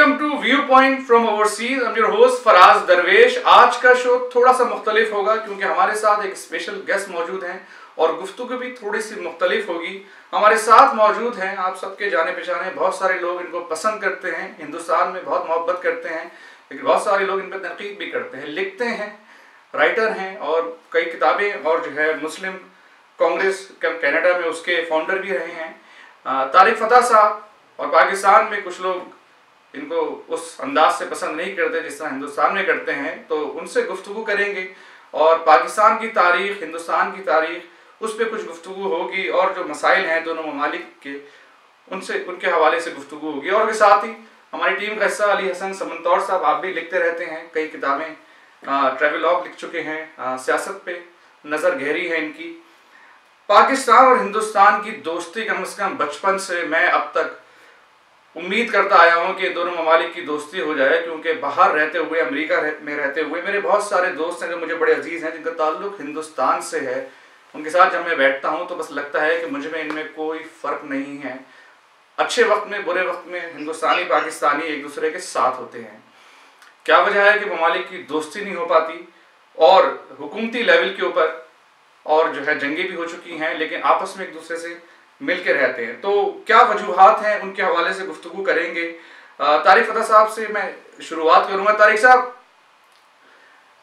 Welcome to viewpoint from overseas. I am your host Faraz Darvesh. आज का show थोड़ा सा मुख्तलिफ होगा क्योंकि हमारे साथ एक स्पेशल गेस्ट मौजूद हैं और गुफ्तगू भी थोड़ी सी मुख्तलिफ होगी। हमारे साथ मौजूद हैं आप सबके जाने पहचाने बहुत सारे लोग, इनको पसंद करते हैं, हिंदुस्तान में बहुत मोहब्बत करते हैं, लेकिन बहुत सारे लोग इन पर तनकीद भी करते हैं। लिखते हैं, राइटर हैं और कई किताबें, और जो है मुस्लिम कांग्रेस कनाडा में उसके फाउंडर भी रहे हैं तारिक फतह साहब। और पाकिस्तान में कुछ लोग इनको उस अंदाज से पसंद नहीं करते जिस तरह हिंदुस्तान में करते हैं, तो उनसे गुफ्तगू करेंगे और पाकिस्तान की तारीख, हिंदुस्तान की तारीख, उस पर कुछ गुफ्तगू होगी और जो मसाइल हैं दोनों ममालिक के उनसे, उनके हवाले से गुफ्तगू होगी। और के साथ ही हमारी टीम का हिस्सा अली हसन समंतौर साहब, आप भी लिखते रहते हैं, कई किताबें, ट्रैवलॉग लिख चुके हैं, सियासत पे नज़र गहरी है इनकी। पाकिस्तान और हिंदुस्तान की दोस्ती कम से कम बचपन से मैं अब तक उम्मीद करता आया हूँ कि दोनों ममालिक की दोस्ती हो जाए, क्योंकि बाहर रहते हुए, अमेरिका में रहते हुए मेरे बहुत सारे दोस्त हैं जो मुझे बड़े अजीज़ हैं, जिनका ताल्लुक हिंदुस्तान से है। उनके साथ जब मैं बैठता हूँ तो बस लगता है कि मुझ में इनमें कोई फ़र्क नहीं है। अच्छे वक्त में, बुरे वक्त में हिंदुस्तानी पाकिस्तानी एक दूसरे के साथ होते हैं। क्या वजह है कि ममालिक की दोस्ती नहीं हो पाती और हुकूमती लेवल के ऊपर और जो है जंगें भी हो चुकी हैं, लेकिन आपस में एक दूसरे से मिल के रहते हैं। तो क्या वजूहात हैं, उनके हवाले से गुफ्तगू करेंगे। तारिक फतह साहब से मैं शुरुआत करूंगा। तारिक साहब,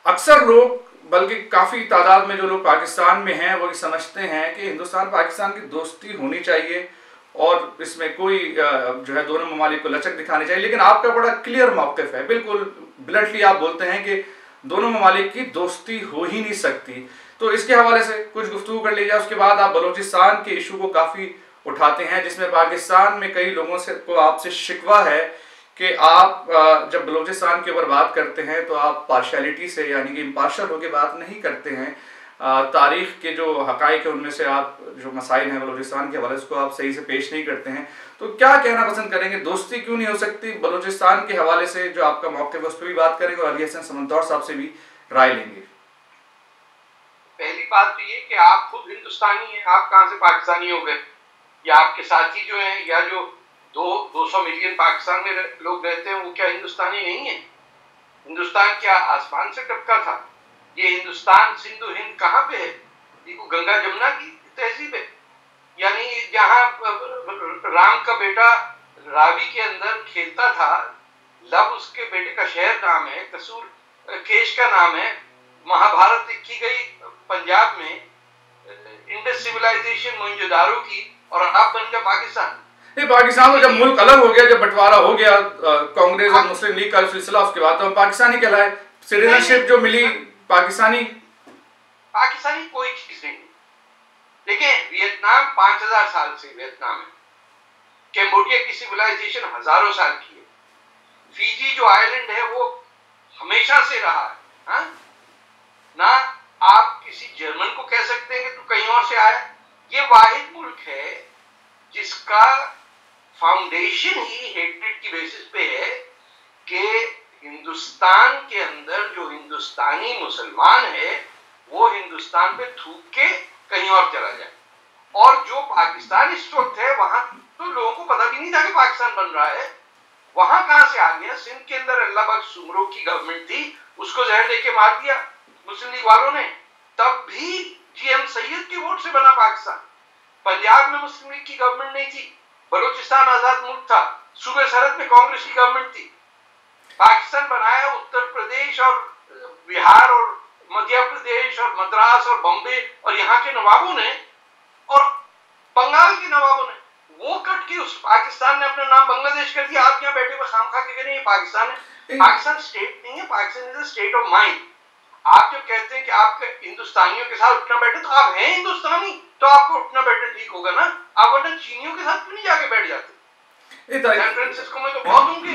अक्सर लोग, बल्कि काफ़ी तादाद में जो लोग पाकिस्तान में हैं, वो ये समझते हैं कि हिंदुस्तान पाकिस्तान की दोस्ती होनी चाहिए और इसमें कोई जो है दोनों ममालिक को लचक दिखानी चाहिए, लेकिन आपका बड़ा क्लियर मौक़िफ़ है, बिल्कुल ब्लंटली आप बोलते हैं कि दोनों ममालिक की दोस्ती हो ही नहीं सकती। तो इसके हवाले से कुछ गुफ्तगू कर लीजिए। उसके बाद आप बलूचिस्तान के इशू को काफ़ी उठाते हैं, जिसमें पाकिस्तान में कई लोगों से को आपसे शिकवा है कि आप जब बलूचिस्तान के ऊपर बात करते हैं तो आप पार्शलिटी से, यानी कि इम्पार्शल होकर बात नहीं करते हैं। तारीख़ के जो हक़ाइक़ है उनमें से आप जो मसाइल हैं बलूचिस्तान के हवाले से, उसको आप सही से पेश नहीं करते हैं। तो क्या कहना पसंद करेंगे, दोस्ती क्यों नहीं हो सकती? बलूचिस्तान के हवाले से जो आपका मौक़िफ़ है उस पर भी बात करेंगे और अली हसन समंतौर साहब से भी राय लेंगे। पहली बात तो ये कि आप खुद हिंदुस्तानी हैं, आप कहाँ से पाकिस्तानी हो गए? या आपके साथी जो हैं, या जो 200 मिलियन पाकिस्तान में लोग रहते हैं, वो क्या हिंदुस्तानी नहीं है? हिंदुस्तान क्या आसमान से टपका था? ये हिंदुस्तान, सिंधु हिंद कहाँ पे है? ये को गंगा जमुना की तहजीब है? यानी जहाँ राम का बेटा रावी के अंदर खेलता था, लब उसके बेटे का शहर नाम है, कसूर केश का नाम है, महाभारत लिखी गई पंजाब में, इंडस सिविलाइजेशन मोहनजोदारो की, और अब बन गया पाकिस्तान। पाकिस्तान तो जब मुल्क अलग हो गया, जब बंटवारा हो गया कांग्रेस और मुस्लिम लीग का सिलसिला, उसके बाद तो पाकिस्तानी कहलाए। सिटीजनशिप जो मिली पाकिस्तानी कोई चीज नहीं। देखिए, वियतनाम 5000 साल से वियतनाम है, कैम्बोडिया की सिविलाइजेशन हजारों साल की है, फिजी जो आइलैंड है वो हमेशा से रहा है। हाँ? ना आप किसी जर्मन को कह सकते हैं कि तू कहीं और से आया। ये वाहिद मुल्क है जिसका फाउंडेशन ही हेट्रेड की बेसिस पे है कि हिंदुस्तान के अंदर जो हिंदुस्तानी मुसलमान है वो हिंदुस्तान पे थूक के कहीं और चला जाए। और जो पाकिस्तान इस वक्त है, वहां तो लोगों को पता भी नहीं था कि पाकिस्तान बन रहा है। वहां कहां से आ गया? सिंध के अंदर अल्लाह बख्श सुमरो की गवर्नमेंट थी, उसको जहर देके मार दिया मुस्लिम लीग वालों ने, तब भी जीएम सैयद के वोट से बना पाकिस्तान। पंजाब में मुस्लिम लीग की गवर्नमेंट नहीं थी, बलूचिस्तान आजाद मुल्क था, सूबे सरहद में कांग्रेस की गवर्नमेंट थी। पाकिस्तान बनाया उत्तर प्रदेश और बिहार और मध्य प्रदेश और मद्रास और बॉम्बे और यहाँ के नवाबों ने और बंगाल के नवाबों ने। वो कट के उस पाकिस्तान ने अपना नाम बांग्लादेश कर दिया। आप यहाँ बैठे हुए खाम खा के कह रहे हैं पाकिस्तान है। पाकिस्तान स्टेट नहीं है, Pakistan is a state of mind. आप जब कहते हैं कि आप हिंदुस्तानियों के साथ उठना बैठे, तो आप हैं हिंदुस्तानी, तो आपको उठना बैठना ठीक होगा ना। आप वरना चीनियों के साथ क्यों नहीं जाके बैठ जाते? सैन फ्रांसिस्को में तो बहुत होंगे।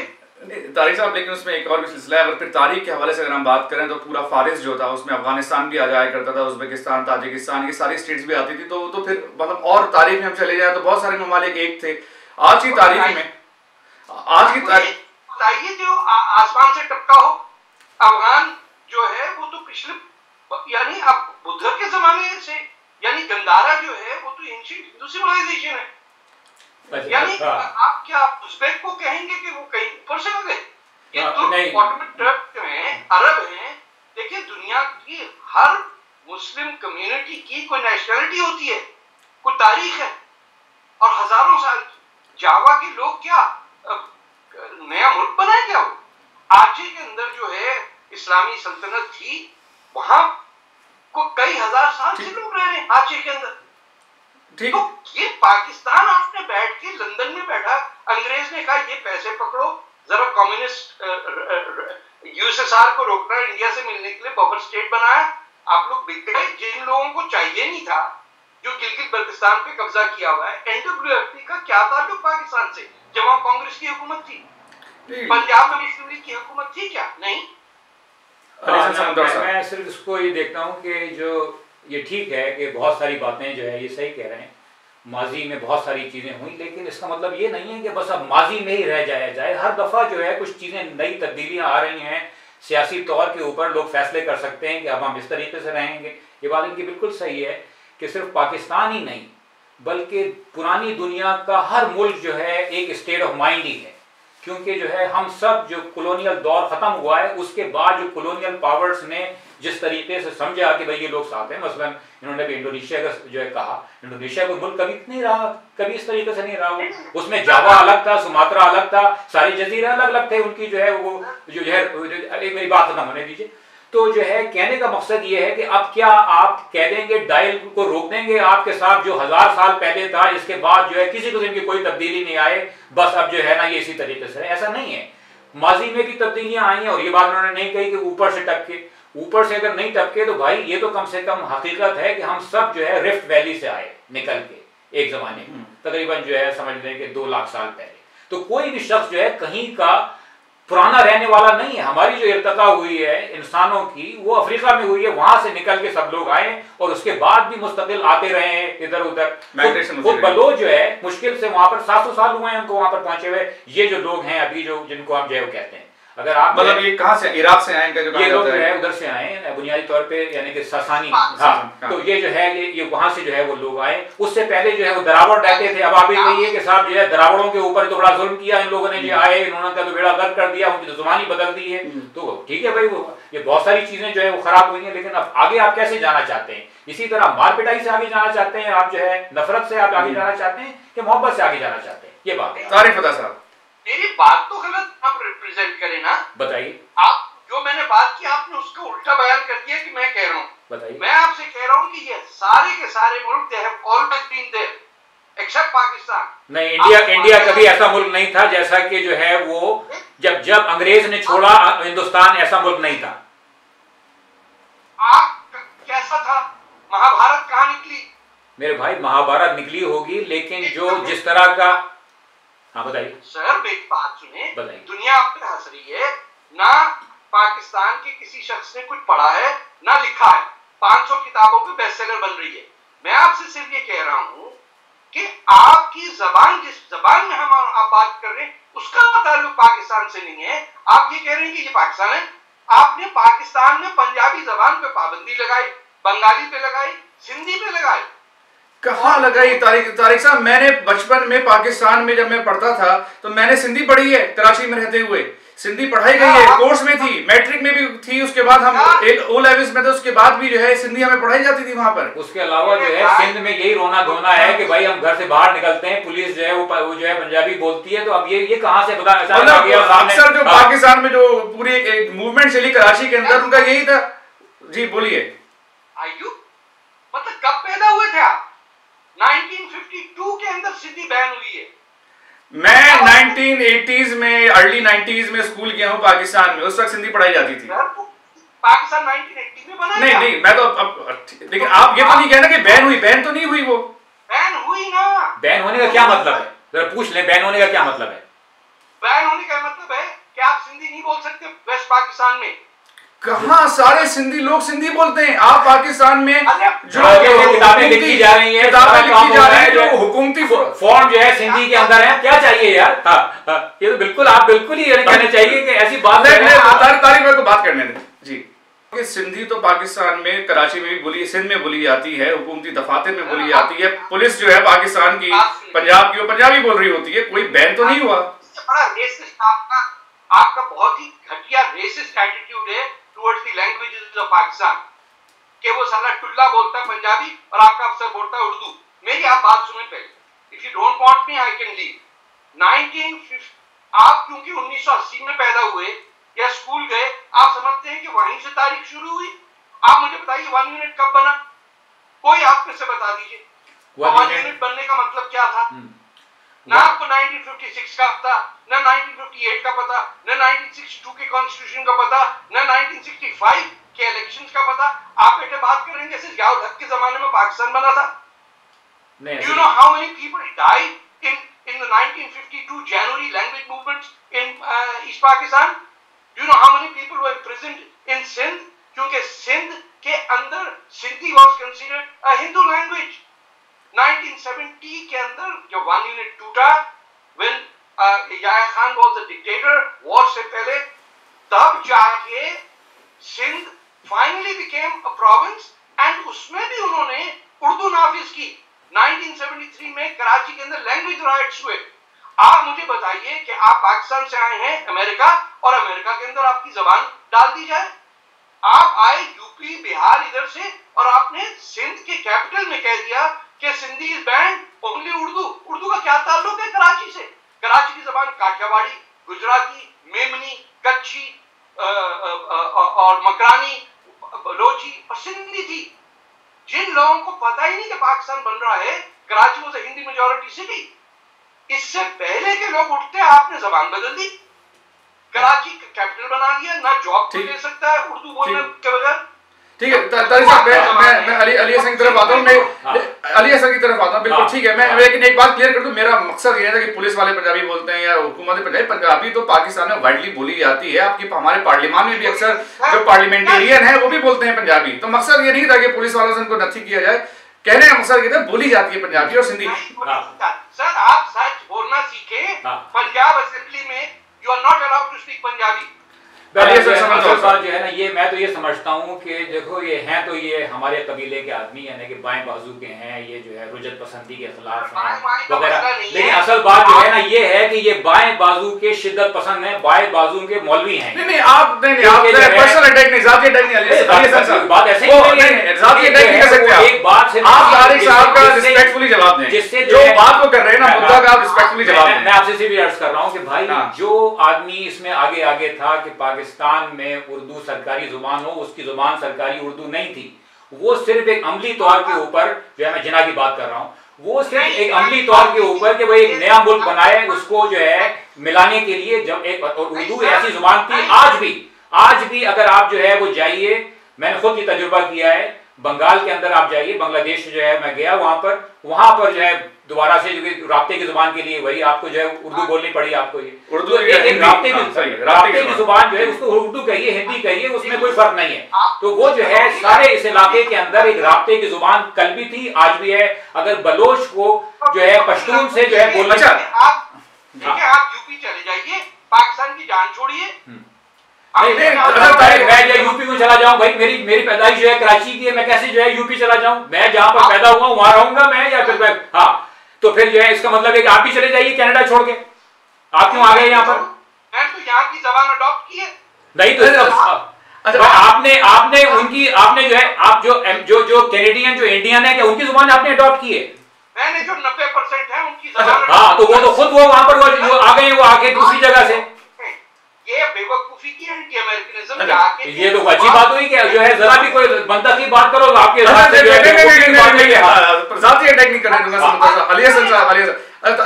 तारिक साहब, लेकिन उसमें एक और भी सिलसिला है। अगर फिर तारीख के हवाले से अगर हम बात करें तो पूरा फारिस जो था उसमें अफगानिस्तान भी आ जाया करता था, उज़्बेकिस्तान, ताजिकिस्तान, ये सारी स्टेट्स भी आती थी। तो फिर मतलब और तारीख में हम चले जाए तो बहुत सारे ममालिक एक थे। आज की तारीख में, आज की तारीख बताइए जो आसमान से टपका हो। अफगान जो है वो तो पिछले, यानी अब बुद्ध के जमाने से, यानी गंधारा जो है वो तो एंशिएंट हिंदू सिविलाइजेशन है। यानी आप क्या उज़्बेक को कहेंगे कि वो कहीं ऊपर से हो गए? ऑटोमन टर्क जो हैं, अरब हैं, देखिए दुनिया की हर मुस्लिम कम्युनिटी की कोई नेशनलिटी होती है, कोई तारीख है और हजारों साल की। जावा के लोग क्या नया मुल्क बनाए क्या? वो आचे के अंदर जो है इस्लामी सल्तनत थी, वहां को कई हजार साल से लोग रह रहे हैं आचे के अंदर। तो ये पाकिस्तान आपने बैठ के लंदन में बैठा, अंग्रेज ने कहा ये पैसे पकड़ो, जरा कम्युनिस्ट यूएसएसआर को रोकना, इंडिया से मिलने के लिए बफर स्टेट बनाया, आप लोग बिक गए। जिन लोगों को चाहिए नहीं था, जो गिलगित बल्तिस्तान पे कब्जा किया हुआ है, एनडब्ल्यूएफपी का क्या ताल्लुक पाकिस्तान से, जब वहां कांग्रेस की हुकूमत थी? पंजाब में मुस्लिम लीग की हुकूमत थी क्या? नहीं। मैं सिर्फ इसको ये देखता हूँ कि जो ये ठीक है कि बहुत सारी बातें जो है ये सही कह रहे हैं, माजी में बहुत सारी चीज़ें हुई, लेकिन इसका मतलब ये नहीं है कि बस अब माजी में ही रह जाया जाए। हर दफ़ा जो है कुछ चीज़ें नई तब्दीलियाँ आ रही हैं, सियासी तौर के ऊपर लोग फैसले कर सकते हैं कि अब हम इस तरीके से रहेंगे। ये बात इनकी बिल्कुल सही है कि सिर्फ पाकिस्तान ही नहीं बल्कि पुरानी दुनिया का हर मुल्क जो है एक स्टेट ऑफ माइंड ही है, क्योंकि जो है हम सब जो कॉलोनियल दौर ख़त्म हुआ है उसके बाद जो कॉलोनियल पावर्स ने जिस तरीके से समझा कि भाई ये लोग साथ हैं, मसलन इन्होंने भी इंडोनेशिया का जो है कहा, इंडोनेशिया को मुल्क कभी नहीं रहा, कभी इस तरीके से नहीं रहा। उसमें जावा अलग था, सुमात्रा अलग था, सारी जजीरे अलग अलग थे उनकी जो है वो जो है। एक मेरी बात खत्म होने दीजिए। तो जो है कहने का मकसद ये है कि अब क्या आप कह देंगे डायल को रोक देंगे आपके साथ जो 1000 साल पहले था, इसके बाद जो है किसी किस्म की कोई तब्दीली नहीं आए, बस अब जो है ना ये इसी तरीके से, ऐसा नहीं है। माजी में भी तब्दीलियां आई हैं और ये बात उन्होंने नहीं कही कि ऊपर से टपके, ऊपर से अगर नहीं टपके तो भाई ये तो कम से कम हकीकत है कि हम सब जो है रिफ्ट वैली से आए निकल के एक जमाने में, तकरीबन जो है समझ लें कि 2 लाख साल पहले। तो कोई भी शख्स जो है कहीं का पुराना रहने वाला नहीं है। हमारी जो इर्तका हुई है इंसानों की वो अफ्रीका में हुई है, वहां से निकल के सब लोग आए और उसके बाद भी मुस्तकिल आते रहे हैं इधर उधर। खुद बलोच जो है मुश्किल से वहां पर 700 साल हुए हैं उनको वहां पर पहुंचे हुए। ये जो लोग हैं अभी जो जिनको हम जो है कहते हैं, अगर आप मतलब ये कहां से, इराक से आए, ये लोग जो है उधर से आए बुनियादी तौर पे, यानी कि सासानी। हाँ, तो ये जो है ये वहां से जो है वो लोग आए। उससे पहले जो है वो दरावड़ रहते थे। अब आप ये कहिए कि साहब जो है दरावड़ों के ऊपर तो बड़ा जुल्म किया इन लोगों ने, जो आए इन्होंने तो बेड़ा गर्क कर दिया, उनकी तो जुबानी बदल दी है। तो ठीक है भाई, वो ये बहुत सारी चीजें जो है वो खराब हुई हैं, लेकिन अब आगे आप कैसे जाना चाहते हैं? इसी तरह मार पिटाई से आगे जाना चाहते हैं आप, जो है नफरत से आप आगे जाना चाहते हैं कि मोहब्बत से आगे जाना चाहते हैं? ये बात है। तारिक फता साहब, मेरी बात तो गलत आप रिप्रेजेंट करें ना, बताइए। आप जो मैंने बात की आपने उसका उल्टा बयान कर दिया कि मैं कह रहा हूँ। बताइए। मैं आपसे कह रहा हूँ कि ये सारे के सारे मुल्क they have always been there except Pakistan. नहीं, इंडिया कभी ऐसा मुल्क नहीं था जैसा कि जो है वो जब अंग्रेज ने छोड़ा हिंदुस्तान ऐसा मुल्क नहीं था। आप कैसा था? महाभारत कहाँ निकली? मेरे भाई महाभारत निकली होगी, लेकिन जो जिस तरह का। हाँ बताइए सर, मेरी बात सुने। बताइए। दुनिया आप पे हंस रही है ना, पाकिस्तान के किसी शख्स ने कुछ पढ़ा है ना लिखा है, 500 किताबों पे बेस्टसेलर बन रही है। मैं आपसे सिर्फ ये कह रहा हूं कि आपकी जबान, जिस जबान में हम आप बात कर रहे हैं उसका ताल्लुक पाकिस्तान से नहीं है। आप ये कह रहे हैं कि ये पाकिस्तान है। आपने पाकिस्तान में पंजाबी जबान पे पाबंदी लगाई, बंगाली पे लगाई, सिंधी पे लगाई। कहाँ लगाई तारिक साहब? मैंने बचपन में पाकिस्तान में जब मैं पढ़ता था तो मैंने सिंधी पढ़ी है, कराची में रहते हुए सिंधी पढ़ाई गई है, कोर्स में थी, मैट्रिक में भी थी, उसके बाद हम ओ लेवल्स में थे, उसके बाद भी जो है सिंधी हमें पढ़ाई जाती थी वहां पर। उसके अलावा जो है सिंध में यही रोना धोना है कि भाई हम घर से बाहर निकलते हैं, पुलिस जो है वो जो है पंजाबी बोलती है। तो अब ये कहाँ से पता? अक्सर जो पाकिस्तान में जो पूरी एक मूवमेंट चली कराची के अंदर, उनका यही था। जी बोलिए। आयु मतलब कब पैदा हुए थे आप? 1952 के अंदर सिंधी बैन हुई है। मैं 1980s में, अर्ली 90s में स्कूल गया हूँ पाकिस्तान में, उस वक्त सिंधी पढ़ाई जाती थी। पाकिस्तान 1980 में बना? नहीं, मैं तो अब लेकिन आप ये तो नहीं कहना कि बैन हुई। बैन तो नहीं हुई, वो बैन हुई ना। बैन होने का क्या मतलब है? जरा पूछ ले, बैन होने का क्या मतलब है? बैन होने का मतलब है कि आप सिंधी नहीं बोल सकते वेस्ट पाकिस्तान में। कहाँ सारे सिंधी लोग सिंधी बोलते हैं? आप पाकिस्तान में जो किताबें लिखी जा रही हैं, जो हुकूमती फॉर्म जो है सिंधी के अंदर है, क्या चाहिए यार? ये तो बिल्कुल आप बिल्कुल ही कहना चाहिए कि ऐसी बात तारीख को बात करने दें जी। सिंधी तो पाकिस्तान में कराची में भी बोली, सिंध में बोली जाती है, हुकूमती दफातर में बोली जाती है। पुलिस जो है पाकिस्तान की पंजाब की, वो पंजाबी बोल रही होती है। कोई बैन तो नहीं हुआ। आपका बहुत ही घटिया पंजाबी और आपका अफसर बोलता है उर्दू। मेरी आप बात सुने पहले, if you don't want me I can leave. 1950 आप क्योंकि 1980 में पैदा हुए या स्कूल गए, आप समझते हैं कि वहीं से तारीख शुरू हुई। आप मुझे बताइए 1 यूनिट कब बना, कोई आप में से बता दीजिए। 1 यूनिट बनने का मतलब क्या था? ना आपको 1956 का पता, ना 1958 का पता, ना 1962 के कॉन्स्टिट्यूशन का पता, ना 1965 के इलेक्शंस का पता। आप बेटे बात करेंगे जैसे जियाउल हक के जमाने में पाकिस्तान बना था। Do you know how many people died in the 1952 January language movements in East Pakistan? Do you know how many people were imprisoned in Sindh? क्योंकि सिंध के अंदर Sindhi was considered a Hindu language। 1970 के अंदर जब 1 यूनिट टूटा, when Yahya Khan was the dictator, war से पहले, तब जाके Sindh finally became a province and उसमें भी उन्होंने उर्दू नाफिज की। 1973 में कराची के अंदर लैंग्वेज राइट्स हुए। आप मुझे बताइए कि आप पाकिस्तान से आए हैं अमेरिका, और अमेरिका के अंदर आपकी जबान डाल दी जाए। आप आए यूपी बिहार इधर से, और आपने सिंध के कैपिटल में कह दिया कि Sindhi is band only Urdu. Urdu का क्या ताल्लुक है कराची से? कराची की जबान काठियावाड़ी, गुजराती, मेमनी, कच्छी और मकरानी, बलोची और सिंधी थी। जिन लोगों को पता ही नहीं कि पाकिस्तान बन रहा है, कराची वो हिंदी मेजॉरिटी सिटी, इससे पहले के लोग उठते, आपने जबान बदल दी, कराची कैपिटल बना दिया, ना जॉब को ले सकता है उर्दू बोलने के बगैर। ठीक है तारिक साहब, मैं अली हसन की तरफ आता हूँ, मैं अली हसन की तरफ आता हूँ, बिल्कुल ठीक है। मैं लेकिन एक बात क्लियर कर दूं, मेरा मकसद ये है कि पुलिस वाले पंजाबी बोलते हैं या हुकूमत पंजाबी तो पाकिस्तान में वाइडली बोली जाती है। आपकी हमारे पार्लियामान में भी अक्सर जो पार्लियामेंटेरियन है वो भी बोलते हैं पंजाबी। तो मकसद ये नहीं था कि पुलिस वालों से उनको नथी किया जाए, कहने का मकसद ये था बोली जाती है पंजाबी और सिंधी। सर आप सच बोलना सीखे, पंजाब असेंबली में you are not allowed to speak Punjabi. बात जो है ना, ये मैं तो ये समझता हूँ कि देखो ये हैं तो ये हमारे कबीले के आदमी यानी कि बाएं बाजू के हैं, ये जो है रुजत पसंदी के खिलाफ हैं वगैरह, लेकिन असल बात जो है ना ये है कि ये बाएं बाजू के शिद्दत पसंद हैं, बाएं बाजू के मौलवी हैं। नहीं आप पर्सनल अटैक नहीं, जाती अटैक नहीं, बात ऐसे नहीं, जाती अटैक नहीं कर सकते आप। एक बात से आप तारिक साहब का रिस्पेक्टफुली जवाब दें, जिससे जो बात वो कर रहे हैं ना मुद्दा का आप रिस्पेक्टफुली जवाब दें। मैं आपसे सिर्फ अर्ज कर रहा हूँ कि भाई जो आदमी इसमें आगे था कि पाकिस्तान में उर्दू सरकारी जुबान हो, उसकी जुबान सरकारी उर्दू नहीं थी। वो सिर्फ एक अमली तौर के ऊपर, जो है मैं जिना की बात कर रहा हूँ, वो सिर्फ एक अमली तौर के ऊपर कि भाई एक नया मुल्क बनाए उसको जो है मिलाने के लिए, जब एक उर्दू ऐसी जुबान थी। आज भी अगर आप जो है वो जाइए, मैंने खुद ये तजुर्बा किया है, बंगाल के अंदर आप जाइए, बांग्लादेश जो है मैं गया वहां पर जो है दोबारा से राब्ते की जुबान के लिए वही आपको जो है उर्दू बोलनी पड़ी। आपको ये उर्दू राब्ते की जुबान जो है उसको उर्दू कहिए, हिंदी कहिए, उसमें कोई फर्क नहीं है। तो वो जो है सारे इस इलाके के अंदर एक राब्ते की जुबान कल भी थी, आज भी है। अगर बलोच को जो है पश्तून से जो है बोलना, आप यूपी चले जाइए, पाकिस्तान की जान छोड़िए। मैं यूपी में चला जाऊं भाई, मेरी पैदाइश जो है कराची की है, मैं कैसे जो है यूपी चला जाऊं? मैं जहां पर पैदा हुआ वहां रहूंगा मैं, या फिर हाँ तो फिर जो है इसका मतलब है कि आप भी चले जाइए कनाडा छोड़ के। आप क्यों आ गए यहाँ पर? मैं तो यहाँ की जबान अडॉप्ट की है। नहीं तो आपने उनकी, आपने जो है आप जो कैनेडियन जो इंडियन है, क्या उनकी जुबान आपने अडॉप्ट की है? मैंने जो 90% है उनकी जबान। हाँ तो वो तो खुद वो वहां पर वो आ गए, वो आके दूसरी जगह से। ये बेवकूफी की एंटी अमेरिकनिज्म, ये तो अच्छी बात हुई कि जो है जरा भी कोई बनता की बात करो तो आपके जाती अटैक नहीं करने दूंगा। अली हसन साहब,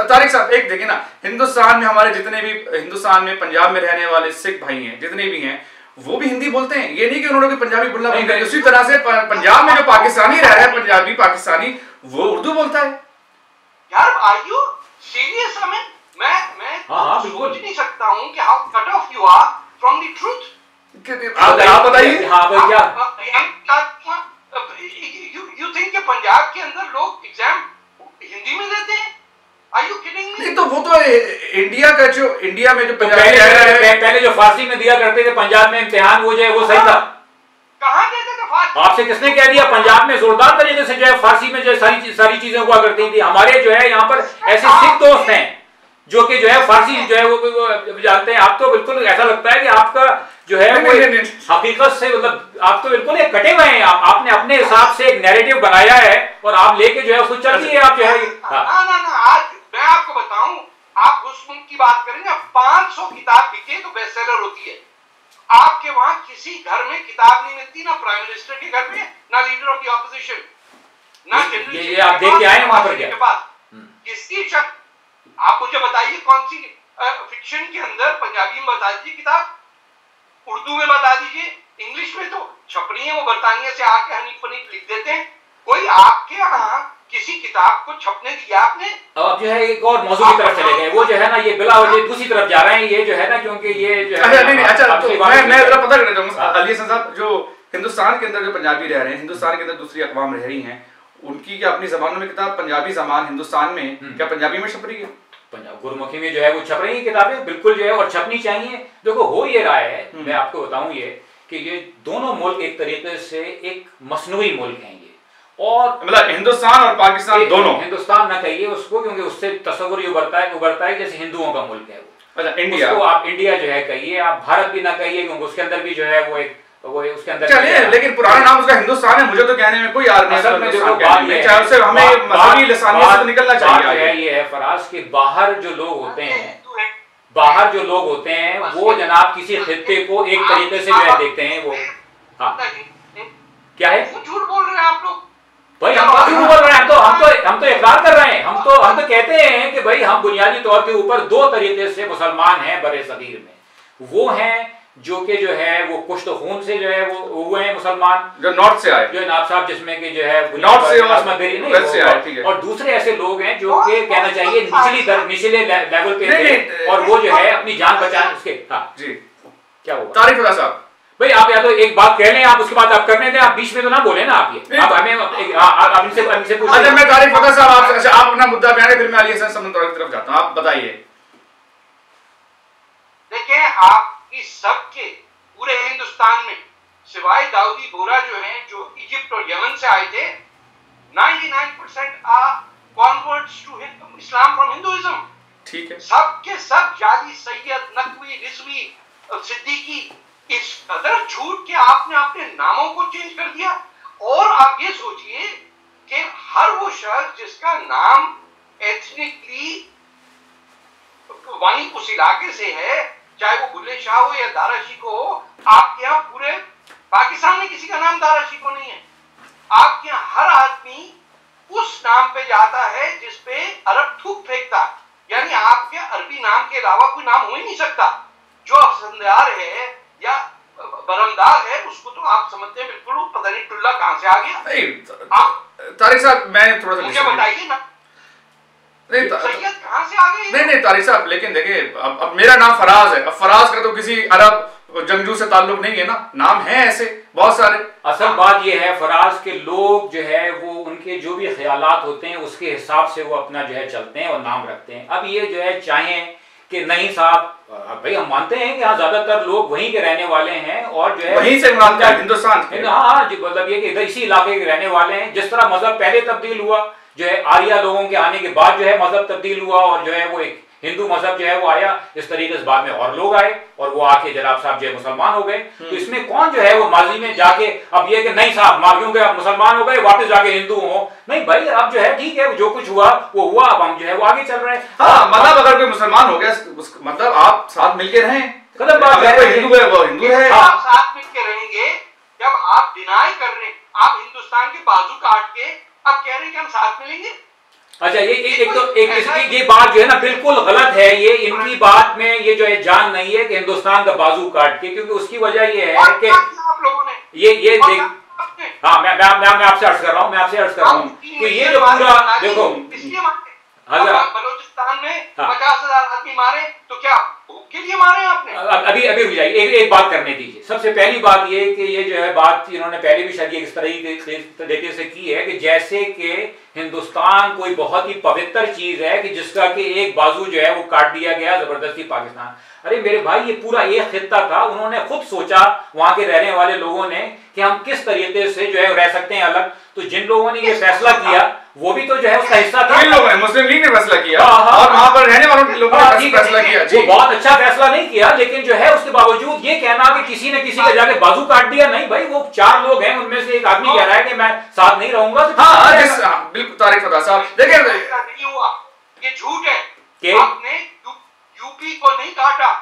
तारिक साहब एक देखिए ना, हिंदुस्तान में हमारे जितने भी हिंदुस्तान में पंजाब में रहने वाले सिख भाई हैं, जितने भी हैं, वो भी हिंदी बोलते हैं। ये नहीं कि उन्होंने पंजाबी बोलना बंद कर दिया। उसी तरह से पंजाब में जो पाकिस्तानी रह रहा है, पंजाबी पाकिस्तानी, वो उर्दू बोलता है। यार आर यू सीरियस? मैं सोच नहीं सकता हूं कि how cut off you are from the truth. आप बताइए। हाँ भाई क्या यू थिंक कि पंजाब के अंदर लोग एग्जाम हिंदी में देते हैं? Are you kidding me? नहीं तो वो तो इंडिया का जो इंडिया में जो पहले जो फारसी में दिया करते थे पंजाब में इम्तिहान, वो जो है वो सही था। कहाँ देते थे फारसी? आपसे किसने कह दिया? पंजाब में जोरदार तरीके से जो है फारसी में जो सारी चीजें हुआ करती थी। हमारे जो है यहाँ पर ऐसे सिख दोस्त हैं जो कि जो है फारसी जो है वो जानते हैं। आप तो बिल्कुल ऐसा लगता है कि आपका जो है वो हकीकत से, मतलब आप तो बिल्कुल एक कटे हुए हैं, आपने अपने हिसाब से एक नैरेटिव बनाया है और आप लेके जो है उसको चल रही है आप जो है। ना आज मैं आपको बताऊं, आप उस मुल्क की बात करेंगे 500 किताब बिके तो बेस्ट सेलर होती है। आपके वहां किसी घर में किताब नहीं मिलती, ना प्राइम मिनिस्टर के घर में, ना लीडर ऑफ द ऑपोजिशन, ना ये आप देख के आए वहां पर क्या किसकी शक। आप मुझे बताइए कौन सी फिक्शन के अंदर पंजाबी में बता दीजिए किताब, उर्दू में बता दीजिए, इंग्लिश में तो छपरी है, वो बरतानिया से आके हनीफ फनीफ लिख देते हैं। कोई आपके यहाँ किसी किताब को छपने दिया आपने? अब जो है एक और मौजूद की तरफ चले गए, वो जो है ना ये बिला वजह दूसरी तरफ जा रहे हैं, ये जो है ना, क्योंकि ये जो है अच्छा तो मैं जरा पता करना चाहूंगा अली हसन साहब, जो हिंदुस्तान के अंदर जो पंजाबी रह रहे हैं, हिंदुस्तान के अंदर दूसरी अक़वाम रह रही हैं, उनकी क्या अपनी जबानों में किताब, पंजाबी ज़बान हिंदुस्तान में क्या पंजाबी में छप रही है? पंजाब गुरमुखी में जो है वो छप रही है किताबें, बिल्कुल जो है, और छपनी चाहिए। देखो हो ये रहा है, मैं आपको बताऊं ये कि ये दोनों मुल्क एक तरीके से एक मसनूई मुल्क हैं ये, और मतलब हिंदुस्तान और पाकिस्तान दोनों, हिंदुस्तान ना कहिए उसको, क्योंकि उससे तस्वुर उभरता है जैसे हिंदुओं का मुल्क है वो। अच्छा इंडिया, उसको आप इंडिया जो है कहिए, आप भारत भी ना कहिए, क्योंकि उसके अंदर भी जो है वो एक उसके अंदर चलिए, लेकिन पुराना नाम उसका हिंदुस्तान है, मुझे तो कहने में कोई यार नहीं, असल में देखो बात ये है उससे हमें मजहबी लिसानियत से निकलना चाहिए। ये है फराज के बाहर जो लोग होते हैं, बाहर जो लोग होते हैं वो जनाब किसी खित्ते को एक तरीके से जो है देखते हैं वो। हाँ क्या है, झूठ बोल रहे हैं आप लोग भाई, हम तो झूठ बोल रहे हैं, हम तो इकरार कर रहे हैं, हम तो कहते हैं कि भाई हम बुनियादी तौर के ऊपर दो तरीके से मुसलमान हैं बरे सगीर में। वो हैं जो कि जो है वो कुश्त खून से जो है वो हुए हैं मुसलमान, जो नॉर्थ से आए, जो नाब साहब जिसमें कि जो है नॉर्थ से वेस्ट से आए, ठीक है। और दूसरे ऐसे लोग हैं जो कि कहना चाहिए निचले लेवल पे थे, और वो जो है अपनी जान बचाने उसके। हाँ जी, क्या हुआ तारिक रज़ा साहब? भाई आप या तो एक बात कह लें, आप उसके बाद आप करने दें, आप बीच में तो ना बोले ना आप ये, आप हमें आप इनसे पूछिए। अच्छा मैं तारिक रज़ा साहब आपसे, अच्छा आप अपना मुद्दा बयान, फिर मैं अली हसन समंदर की तरफ जाता हूं, आप बताइए। देखिए आपकी सबके पूरे हिंदुस्तान में सिवाय दाऊदी बोरा जो हैं, जो इजिप्ट और यमन से आए थे, 99% are converts to Islam from Hinduism. ठीक है, सबके सब जाली सैयद, नकवी, रिजवी, सिद्दीकी, इस कदर झूठ के आपने अपने नामों को चेंज कर दिया। और आप ये सोचिए कि हर वो शख्स जिसका नाम एथनिकली वहीं उस इलाके से है, चाहे वो बुल्ले शाह हो या दारा शिको हो, आपके यहाँ पूरे पाकिस्तान में किसी का नाम दारा शिको नहीं है। आपके यहाँ हर आदमी उस नाम पे जाता है जिसपे अरब थूक फेंकता, यानी आपके अरबी नाम के अलावा कोई नाम हो ही नहीं सकता। जो अफसंदार है या बरमदार है, उसको तो आप समझते हैं बिल्कुल पता नहीं टुल्ला कहां से आ गया। तारिक साहब मैं थोड़ा सा मुझे बताइए ना, सैयद कहां से आ गए? नहीं तारिक साहब, लेकिन देखिए अब मेरा नाम फराज है, अब फराज का तो किसी अरब जंगजू से ताल्लुक नहीं है ना, नाम है ऐसे बहुत सारे। असल बात ये है फराज के लोग जो है वो उनके जो भी ख्यालात होते हैं उसके हिसाब से वो अपना जो है चलते हैं और नाम रखते हैं। अब ये जो है चाहें कि नहीं साहब, भाई हम मानते हैं कि हाँ ज्यादातर लोग वहीं के रहने वाले हैं और जो है वहीं से हिंदुस्तान के, हाँ मतलब ये कि इधर इसी इलाके के रहने वाले हैं। जिस तरह मजहब पहले तब्दील हुआ, जो है आर्या लोगों के आने के बाद जो है मजहब तब्दील हुआ और जो है वो एक हिंदू मजहब जो है वो आया, इस तरीके से बाद में और लोग आए और वो आके जनाब साहब जो है मुसलमान हो गए। तो इसमें कौन जो है वो माजी में जाके अब ये कि नहीं साहब मार्गियों के आप मुसलमान हो गए वापस जाके हिंदू हो, नहीं भाई अब जो है ठीक है जो कुछ हुआ वो हुआ, अब हम जो है वो आगे चल रहे हैं। हाँ मतलब अगर कोई मुसलमान हो गया मतलब आप साथ मिलके रहें, अगर हिंदू है वो हिंदू है, आप साथ मिलके रहेंगे। जब आप डिनाई कर रहे हैं, आप हिंदुस्तान के बाजू काट के अब कह रहे हैं कि हम साथ मिलेंगे। अच्छा ये बात जो है ना बिल्कुल गलत है। ये इनकी बात में ये जो है जान नहीं है कि हिंदुस्तान का बाजू काट के, क्योंकि उसकी वजह ये है कि आप लोगों ने ये देख, हाँ मैं आपसे अर्ज कर रहा हूँ, कि ये जो पूरा देखो बलूचिस्तान में 50,000 आदमी मारे तो क्या भूख के लिए मारे आपने? अभी रुक जाइए, एक बात करने दीजिए। सबसे पहली बात ये कि ये जो है बात इन्होंने पहले भी शायद इस तरीके से की है कि जैसे कि हिंदुस्तान कोई बहुत ही पवित्र चीज है कि जिसका कि एक बाजू जो है वो काट दिया गया जबरदस्ती पाकिस्तान। अरे मेरे भाई ये पूरा एक खित्ता था, उन्होंने खुद सोचा वहां के रहने वाले लोगों ने कि हम किस तरीके से जो है रह सकते हैं अलग। तो जिन लोगों ने ये फैसला किया वो भी तो जो है उसका हिस्सा था। किन लोगों ने? मुस्लिम लीग ने फैसला किया हाँ, और वहां पर रहने वालों लोगों ने फैसला किया। वो बहुत अच्छा फैसला नहीं किया, लेकिन जो है उसके बावजूद ये कहना कि किसी ने किसी का जाके बाजू काट दिया, नहीं भाई, वो 4 लोग हैं, उनमें से एक आदमी कह रहा है कि मैं साथ नहीं रहूंगा। बिल्कुल तारिक फता साहब, देखिए नहीं हुआ, ये झूठ है। आपने यूपी को नहीं काटा,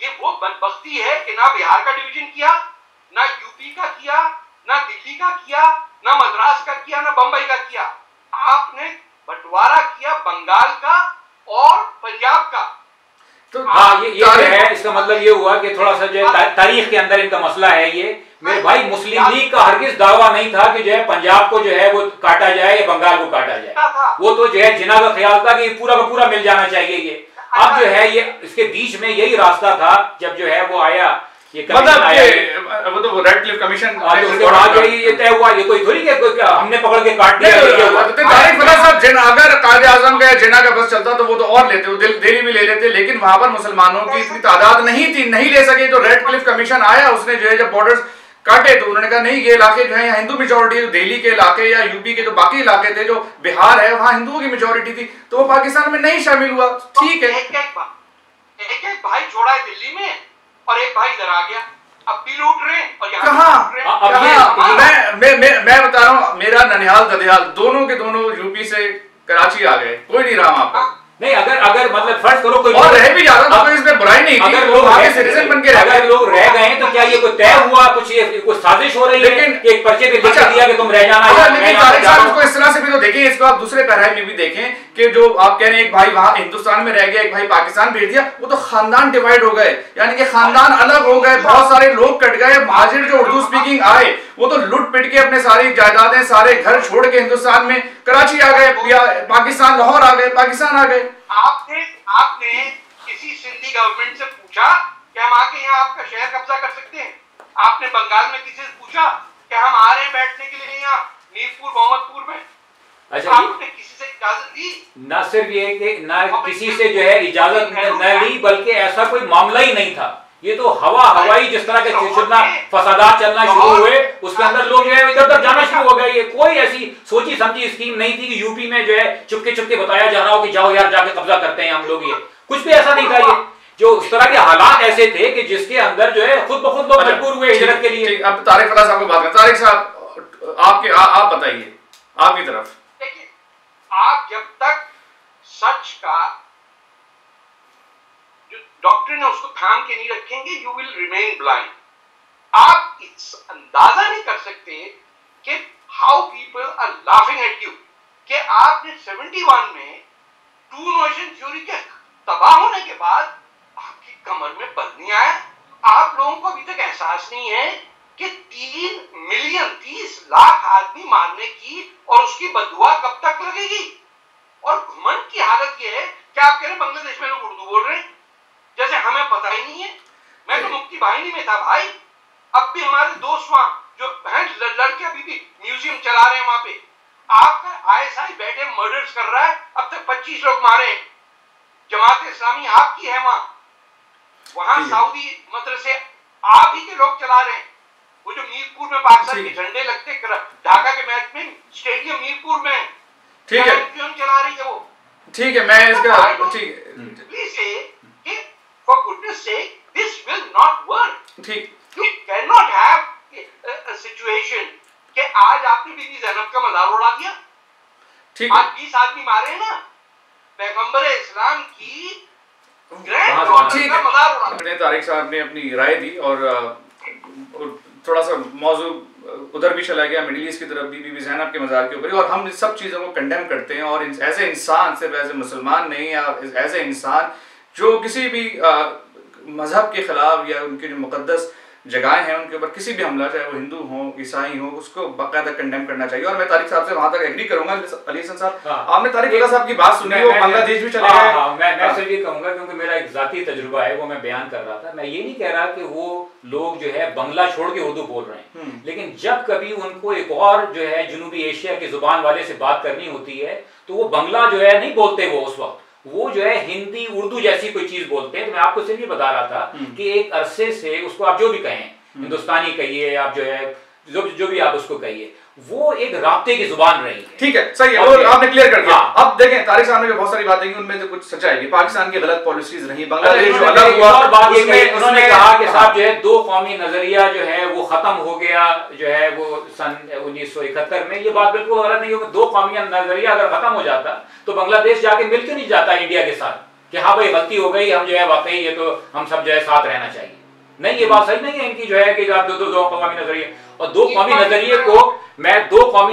ये वो बदबख्ती है कि ना बिहार का डिवीजन किया, ना यूपी का किया, ना दिल्ली का किया, ना मद्रास का किया, ना बंबई का किया। आपने बंटवारा किया बंगाल का और पंजाब का। तो हाँ, ये है, इसका मतलब ये हुआ कि थोड़ा सा जो है तारीख के अंदर इनका मसला है। ये मेरे भाई, मुस्लिम लीग का हरगिज दावा नहीं था कि जो है पंजाब को जो है वो काटा जाए या बंगाल को काटा जाए। वो तो जो है जिन्ना का ख्याल था कि पूरा का पूरा मिल जाना चाहिए। ये अब जो है ये इसके बीच में यही रास्ता था, जब जो है वो आया, ये मतलब वो तो रेडक्लिफ कमीशन उसके बाद ये तय हुआ, ये कोई थोड़ी कि हमने पकड़ के काट दिया। तारिक फता साहब, अगर कायदे आजम का जिन्ना का बस चलता तो वो तो और लेते, वो दिल्ली भी ले लेते, लेकिन वहां पर मुसलमानों की इतनी तादाद नहीं थी, नहीं ले सके। तो रेडक्लिफ कमीशन आया, उसने जो है जब बॉर्डर्स काटे तो उन्होंने कहा नहीं, ये इलाके जो है यहाँ हिंदू मेजोरिटी, दिल्ली के इलाके या यूपी के जो बाकी इलाके थे, जो बिहार है वहां हिंदुओं की मेजोरिटी थी, तो वो पाकिस्तान में नहीं शामिल हुआ। ठीक है, एक भाई छोड़ा है दिल्ली में और एक भाई इधर आ गया, अब भी लूट रहे हैं। और कहाँ मैं बता रहा हूँ, मेरा ननिहाल ददियाल दोनों के दोनों यूपी से कराची आ गए, कोई नहीं रहा वहां पर। नहीं, अगर मतलब फर्ज करो कोई और रह भी जाता तो इसमें बुराई नहीं थी, अगर लोग सिटीजन बन के अगर लोग रह गए तो क्या ये कोई तय हुआ, कुछ ये कोई साजिश हो रही है कि एक पर्चे पे लिख दिया कि तुम रह जाना? लेकिन तारिक साहब, इसको इस तरह से भी तो देखिए, इसको आप दूसरे पैराग्राफ में भी देखें कि जो आप कह रहे हैं एक भाई वहां हिंदुस्तान में रह गया, एक भाई पाकिस्तान भेज दिया, वो तो खानदान डिवाइड हो गए, यानी कि खानदान अलग हो गए, बहुत सारे लोग कट गए। महाजिर जो उर्दू स्पीकिंग आए वो तो लूट पिट के अपने सारी जायदादें, सारे घर छोड़ के हिंदुस्तान में कराची आ गए, पाकिस्तान लाहौर आ गए, पाकिस्तान आ गए। आपने किसी सिंधी गवर्नमेंट से पूछा कि हम आके यहाँ आपका शहर कब्जा कर सकते हैं? आपने बंगाल में किसी से पूछा कि हम आ रहे हैं बैठने के लिए यहाँ मीरपुर मोहम्मदपुर में? अच्छा, आपने किसी से इजाजत ली? ना सिर्फ ये कि ना किसी से जो है इजाजत न ली, बल्कि ऐसा कोई मामला ही नहीं था। ये तो हवाई जिस तरह के फसादात चलना शुरू हुए, उसके अंदर लोग जो है इधर उधर जाना शुरू हो गए। ये कोई ऐसी सोची समझी स्कीम नहीं थी कि यूपी में जो है चुपके चुपके बताया जा रहा हो कि जाओ यार जाके कब्जा करते हैं हम लोग। ये कुछ भी ऐसा नहीं था। ये जो उस तरह के हालात ऐसे थे कि जिसके अंदर जो है खुद ब खुद लोग मजबूर हुए हिजरत के लिए। अब तारिक फता साहब को बात करें। तारिक साहब, आप बताइए आपकी तरफ। देखिए, आप जब तक सच का जो डॉक्ट्रिन है उसको थाम के नहीं रखेंगे, यू विल रिमेन ब्लाइंड। आप इस अंदाजा नहीं कर सकते कि how people are laughing at you, कि आपने 71 में टू नेशन थ्योरी के तबाह होने के बाद आपकी कमर में बल नहीं आया। आप लोगों को अभी तक एहसास नहीं है कि 3 मिलियन 30 लाख आदमी मारने की और उसकी बदुआ कब तक लगेगी। और घमंड की हालत यह है कि आप कह रहे हैं बांग्लादेश में लोग उर्दू बोल रहे हैं, जैसे हमें पता ही नहीं है। मैं तो मुक्ति वाहिनी में था भाई, अब भी हमारे दोस्त वहां जो हैं लड़के अभी भी म्यूजियम चला रहे हैं वहां पे। आपका आईएसआई बैठे मर्डर्स कर रहा है, अब तक 25 लोग मारे हैं। जमात इस्लामी आपकी है वहां सऊदी मदरसे आप ही के लोग चला रहे हैं। वो जो मीरपुर में पाकिस्तान के झंडे लगते ढाका के मैच में स्टेडियम मीरपुर में, ठीक है, क्यों चला रही है वो? ठीक है, मैं इसका ठीक प्लीज से for goodness sake this will not work. ठीक, you can not have a situation कि आज आपने बीबी ज़ैनब का मज़ार उड़ा दिया। ठीक, आज 20 आदमी मारे हैं ना, पैगंबर इस्लाम की ग्रैंड डॉटर का मज़ार उड़ा दिया। तारिक साहब ने अपनी राय दी और थोड़ा सा मौजू उधर भी चला गया, मिडिल ईस्ट की तरफ भी, बीबी ज़ैनब के मज़ार के ऊपर। और हम इस सब चीज़ों को कंडेम करते हैं। और ऐसे इंसान, सिर्फ ऐसे मुसलमान नहीं, या ऐसे इंसान जो किसी भी मज़हब के ख़िलाफ़ या उनके जो मुक़द्दस जगहें हैं उनके ऊपर किसी भी हमला, चाहे वो हिंदू हो ईसाई हो, उसको बाकायदा कंडेम करना चाहिए। और मैं तारिक साहब से वहां तक एग्री करूंगा। अली हसन साहब, आपने तारिक फता साहब की बात सुनी, वो बांग्लादेश भी चले गए। मैं सिर्फ ये कहूंगा, क्योंकि मेरा एक जाती तजुर्बा है, वो मैं बयान कर रहा था। मैं ये नहीं कह रहा कि वो लोग जो है बंगला छोड़ के उर्दू बोल रहे हैं, लेकिन जब कभी उनको एक और जो है जनूबी एशिया की जुबान वाले से बात करनी होती है तो वो बंगला जो है नहीं बोलते, वो उस वक्त वो जो है हिंदी उर्दू जैसी कोई चीज बोलते हैं। तो मैं आपको सिर्फ ये बता रहा था कि एक अरसे से उसको आप जो भी कहें, हिंदुस्तानी कहिए, आप जो है जो भी आप उसको कहिए, वो एक राब्ते की जुबान रही है। ठीक है, सही है, वो आपने क्लियर कर दिया। अब देखें तारिक साहब ने बहुत सारी बातें की, उनमें से कुछ सच्चाई है। पाकिस्तान की गलत पॉलिसीज रही, बांग्लादेश जो अलग हुआ, उन्होंने कहा कि साहब जो है दो कौमी नजरिया जो है वो खत्म हो गया जो है वो सन 1971 में। ये बात बिल्कुल गलत नहीं है। दो कौमी नजरिया अगर खत्म हो जाता तो बांग्लादेश जाके मिल क्यों नहीं जाता इंडिया के साथ कि हाँ भाई गलती हो गई, हम जो है वाकई ये तो हम सब जो है साथ रहना चाहिए। नहीं, ये बात सही नहीं है इनकी जो है कि आप दो कौमी नजरिए और दो कौमी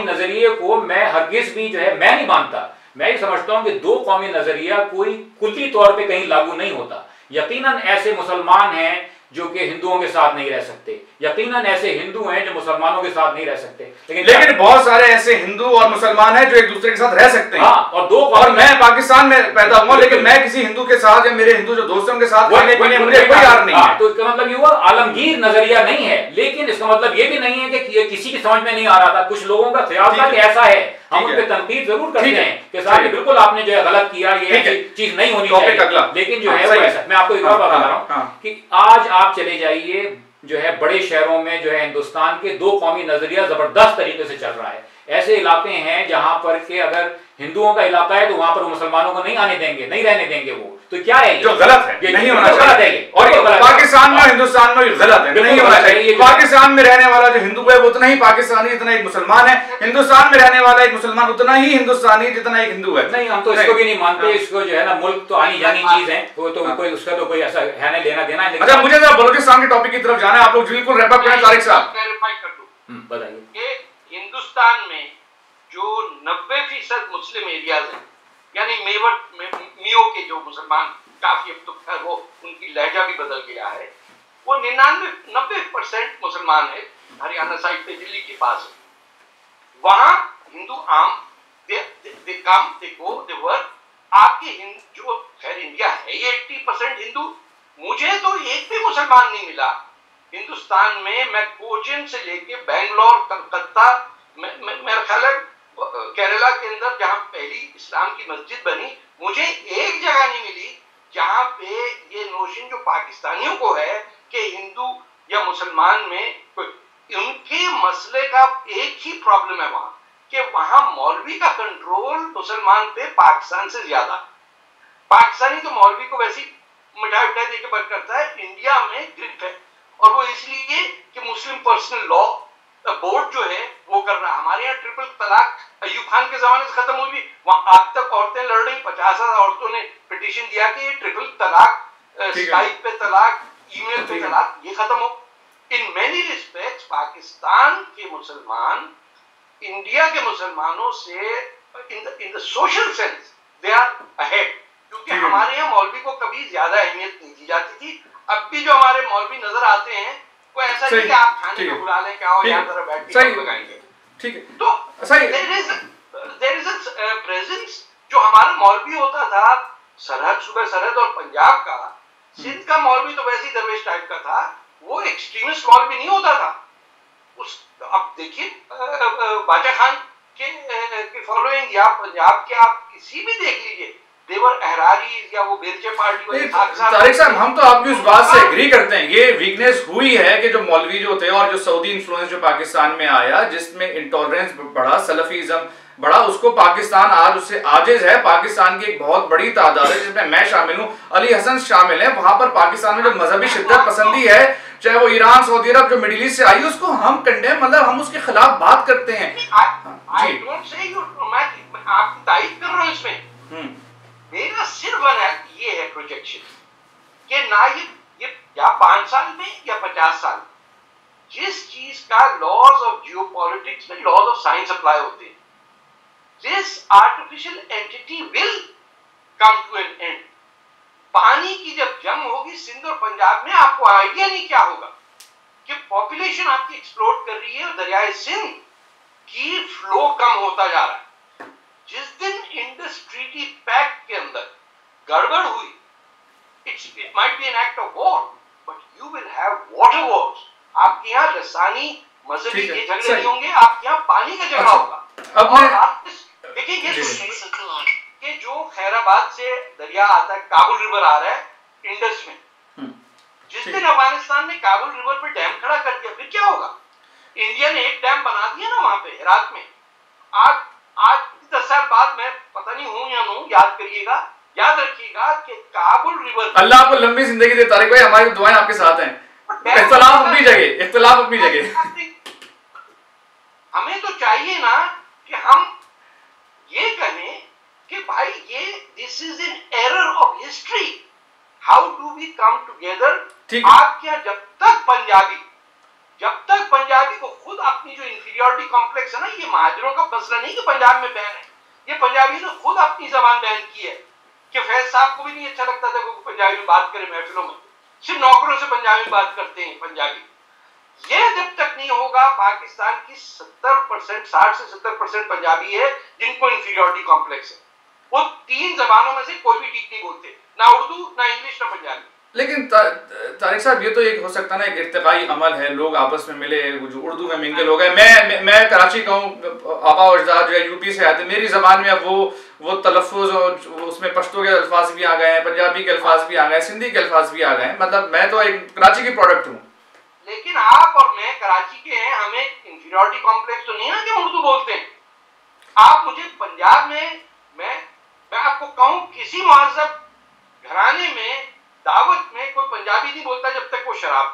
नजरिए को मैं हरगिज भी जो है मैं नहीं मानता। मैं ये समझता हूं कि दो कौमी नजरिया कोई कुल्ली तौर पे कहीं लागू नहीं होता। यकीनन ऐसे मुसलमान हैं जो कि हिंदुओं के साथ नहीं रह सकते, यकीनन ऐसे हिंदू हैं जो मुसलमानों के साथ नहीं रह सकते, लेकिन बहुत सारे ऐसे हिंदू और मुसलमान हैं जो एक दूसरे के साथ रह सकते हैं। हाँ, और मैं पाकिस्तान में पैदा हुआ, लेकिन मैं किसी हिंदू के साथ या मेरे हिंदू जो दोस्तों के साथ रहने के लिए मुझे कोई यार नहीं है। तो इसका मतलब ये हुआ आलमगीर नजरिया नहीं है, लेकिन इसका मतलब ये भी नहीं है कि किसी की समझ में नहीं आ रहा था। कुछ लोगों का ख्याल था कि ऐसा है, हम उन पे तनकीद जरूर करते हैं कि साहब बिल्कुल आपने जो है गलत किया, ये चीज नहीं होनी चाहिए। लेकिन जो है वो ऐसा, मैं आपको एक बात बता रहा हूँ कि आज आप चले जाइए जो है बड़े शहरों में जो है हिंदुस्तान के दो कौमी नजरिया जबरदस्त तरीके से चल रहा है। ऐसे इलाके हैं जहां पर के अगर हिंदुओं का इलाका है तो वहां पर मुसलमानों को नहीं आने देंगे, नहीं रहने देंगे। वो तो क्या है जो गलत है, ये नहीं होना चाहिए। और पाकिस्तान में हिंदुस्तान में गलत है, नहीं होना चाहिए। पाकिस्तान में रहने वाला जो हिंदू है वो उतना ही पाकिस्तानी जितना एक मुसलमान है, हिंदुस्तान में रहने वाला एक मुसलमान उतना ही हिंदुस्तानी जितना एक हिंदू है। नहीं, हम तो इसको भी नहीं मानते। इसको जो है ना मुल्क तो आनी जानी चीज है, वो तो कोई उसका तो कोई ऐसा है नहीं लेना देना। अच्छा, मुझे जरा बलूचिस्तान के टॉपिक की तरफ जाना है, आप लोग बिल्कुल रैप अप करें। तारिक साहब क्लैरिफाई कर दूं, बताइए। हिंदुस्तान में जो 90% मुस्लिम एरियाज हैं, यानी मेवट मियो के जो मुसलमान काफी अब तो वो उनकी लहजा भी बदल गया है, वो 99-90% मुसलमान है। हरियाणा साइड पे दिल्ली के पास है, वहां हिंदू आम दे कम दे गो दे वर्क। आपके जो खैर इंडिया है ये 80% हिंदू, मुझे तो एक भी मुसलमान नहीं मिला हिंदुस्तान में। मैं कोचिन से लेके बेंगलोर, कलकत्ता, मेरा ख्याल है केरला के अंदर जहां पहली इस्लाम की मस्जिद बनी, मुझे एक जगह नहीं मिली जहां पे ये नोशन जो पाकिस्तानियों को है कि हिंदू या मुसलमान में उनके मसले का एक ही प्रॉब्लम है वहां कि वहां मौलवी का कंट्रोल मुसलमान पे पाकिस्तान से ज्यादा। पाकिस्तानी तो मौलवी को वैसी मिठाई उठाई देके बंद करता है, इंडिया में ग्रिप है, और वो इसलिए कि मुस्लिम पर्सनल लॉ बोर्ड जो है वो कर रहा है। हमारे यहाँ ट्रिपल तलाक अयूब खान के जमाने से खत्म हुई, वहां आज तक औरतें लड़ रही, 50,000 औरतों ने पिटीशन दिया कि ये ट्रिपल तलाक, स्काइप पे तलाक, ईमेल पे तलाक, ये खत्म हो। इन मेनी रिस्पेक्ट्स पाकिस्तान के मुसलमान इंडिया के मुसलमानों से in the social sense they are ahead, क्योंकि हमारे यहाँ मौलवी को कभी ज्यादा अहमियत नहीं दी जाती थी। अब भी जो हमारे मौलवी नजर आते हैं वो ऐसा नहीं कि आप खाने को बुला लें, क्या हो यहाँ तरह बैठ के लगाएंगे। ठीक है, तो देयर इज अ प्रेजेंस। जो हमारा मौलवी होता था सरहद, सुबह सरहद और पंजाब का, सिंध का मौलवी तो वैसे ही दरवेश टाइप का था, वो एक्सट्रीमिस्ट मौलवी नहीं होता था। उस अब देखिए बाजा खान के फॉलोइंग या पंजाब के आप किसी भी देख लीजिए, देवर अहरारी या वो बेरचे पार्टी। तारिक साहब, हम तो आपकी उस बात से एग्री करते हैं। ये वीकनेस हुई है कि जो मौलवी जो थे और जो सऊदी इन्फ्लुएंस जो पाकिस्तान में आया, जिसमें इंटॉलरेंस बढ़ा, सलफिज्म बढ़ा, उसको पाकिस्तान आज उससे आजिज है। पाकिस्तान की एक बहुत बड़ी तादाद है जिसमें मैं शामिल हूँ, अली हसन शामिल है। वहां पर पाकिस्तान में जो मजहबी शिद्दत पसंदी है, चाहे वो ईरान, सऊदी अरब, जो मिडिल ईस्ट से आई, उसको हम कंडेम, मतलब हम उसके खिलाफ बात करते हैं। आई डोंट से यू, मैं आपकी तारीफ कर रहा हूं इसमें। मेरा सिर्फ ये है प्रोजेक्शन कि ना ये या 5 साल में या 50 साल, जिस चीज का लॉज ऑफ जियोपॉलिटिक्स में लॉज ऑफ साइंस अप्लाई होते हैं, this artificial entity will come to an end. पानी की जब जंग होगी सिंध और पंजाब में, आपको आइडिया नहीं क्या होगा कि पॉपुलेशन आपकी एक्सप्लोड कर रही है और दरियाए सिंध की फ्लो कम होता जा रहा है। जिस दिन इंडस ट्रीटी पैक्ट के अंदर गड़बड़ हुई, it might be an act of war, but you will have water Wars. आपके यहाँ लसानी मजहबी के झगड़े नहीं होंगे, आपके यहाँ पानी का झगड़ा होगा। और आप देखिए ये जो खैराबाद से दरिया आता है, काबुल रिवर आ रहा है इंडस में, जिस दिन अफगानिस्तान ने काबुल रिवर पे डैम खड़ा कर दिया, फिर क्या होगा? इंडिया ने एक डैम बना दिया ना वहां पे हेरात में। आज आज 10 साल बाद, मैं पता नहीं हूं या नहीं, याद करिएगा, याद रखिएगा कि काबुल रिवर, अल्लाह आपको लंबी जिंदगी दे तारिक भाई, हमारी दुआएं आपके साथ हैं। इख्तिलाफ अपनी जगह, इख्तिलाफ अपनी जगह। हमें तो चाहिए ना कि हम ये कहें कि भाई ये this is an error of history, how do we come together. आप क्या, जब तक पंजाबी को खुद अपनी जो इंफीरियरिटी कॉम्प्लेक्स है ना, ये महाजरों का मसला नहीं कि पंजाब में बैन है, ये पंजाबी ने खुद अपनी जबान बैन की है कि फैज साहब को भी नहीं अच्छा लगता था कि पंजाबी में बात करें महफिलों में, सिर्फ नौकरों से पंजाबी में बात करते हैं पंजाबी। ये जब तक नहीं होगा, पाकिस्तान की 70%, 60 से 70% पंजाबी है जिनको इंफीरियरिटी कॉम्प्लेक्स है। वो 3 जबानों में से कोई भी ठीक नहीं बोलते, ना उर्दू, ना इंग्लिश, ना पंजाबी। लेकिन तारिक साहब, ये तो एक हो सकता है ना, एक इर्तिकाई अमल है, लोग आपस में मिले, जो उर्दू में मिंगल हो गए। मैं कराची का हूँ, आबा और अजदाद जो है यूपी से आते, मेरी ज़बान में अब वो तलफ़ुज़ और उसमें पश्तो के अल्फाज भी आ गए हैं, पंजाबी के अल्फाज भी आ गए, सिंधी के अल्फाज भी आ गए हैं। मतलब मैं तो एक कराची की प्रोडक्ट हूँ। लेकिन आप और मैं कराची के हैं, हमें इंफीरियरिटी कॉम्प्लेक्स तो नहीं है कि हम उर्दू बोलते हैं। आप मुझे पंजाब में, मैं आपको कहूँ, किसी महज़ब घराने में दावत में कोई पंजाबी नहीं बोलता जब तक वो शराब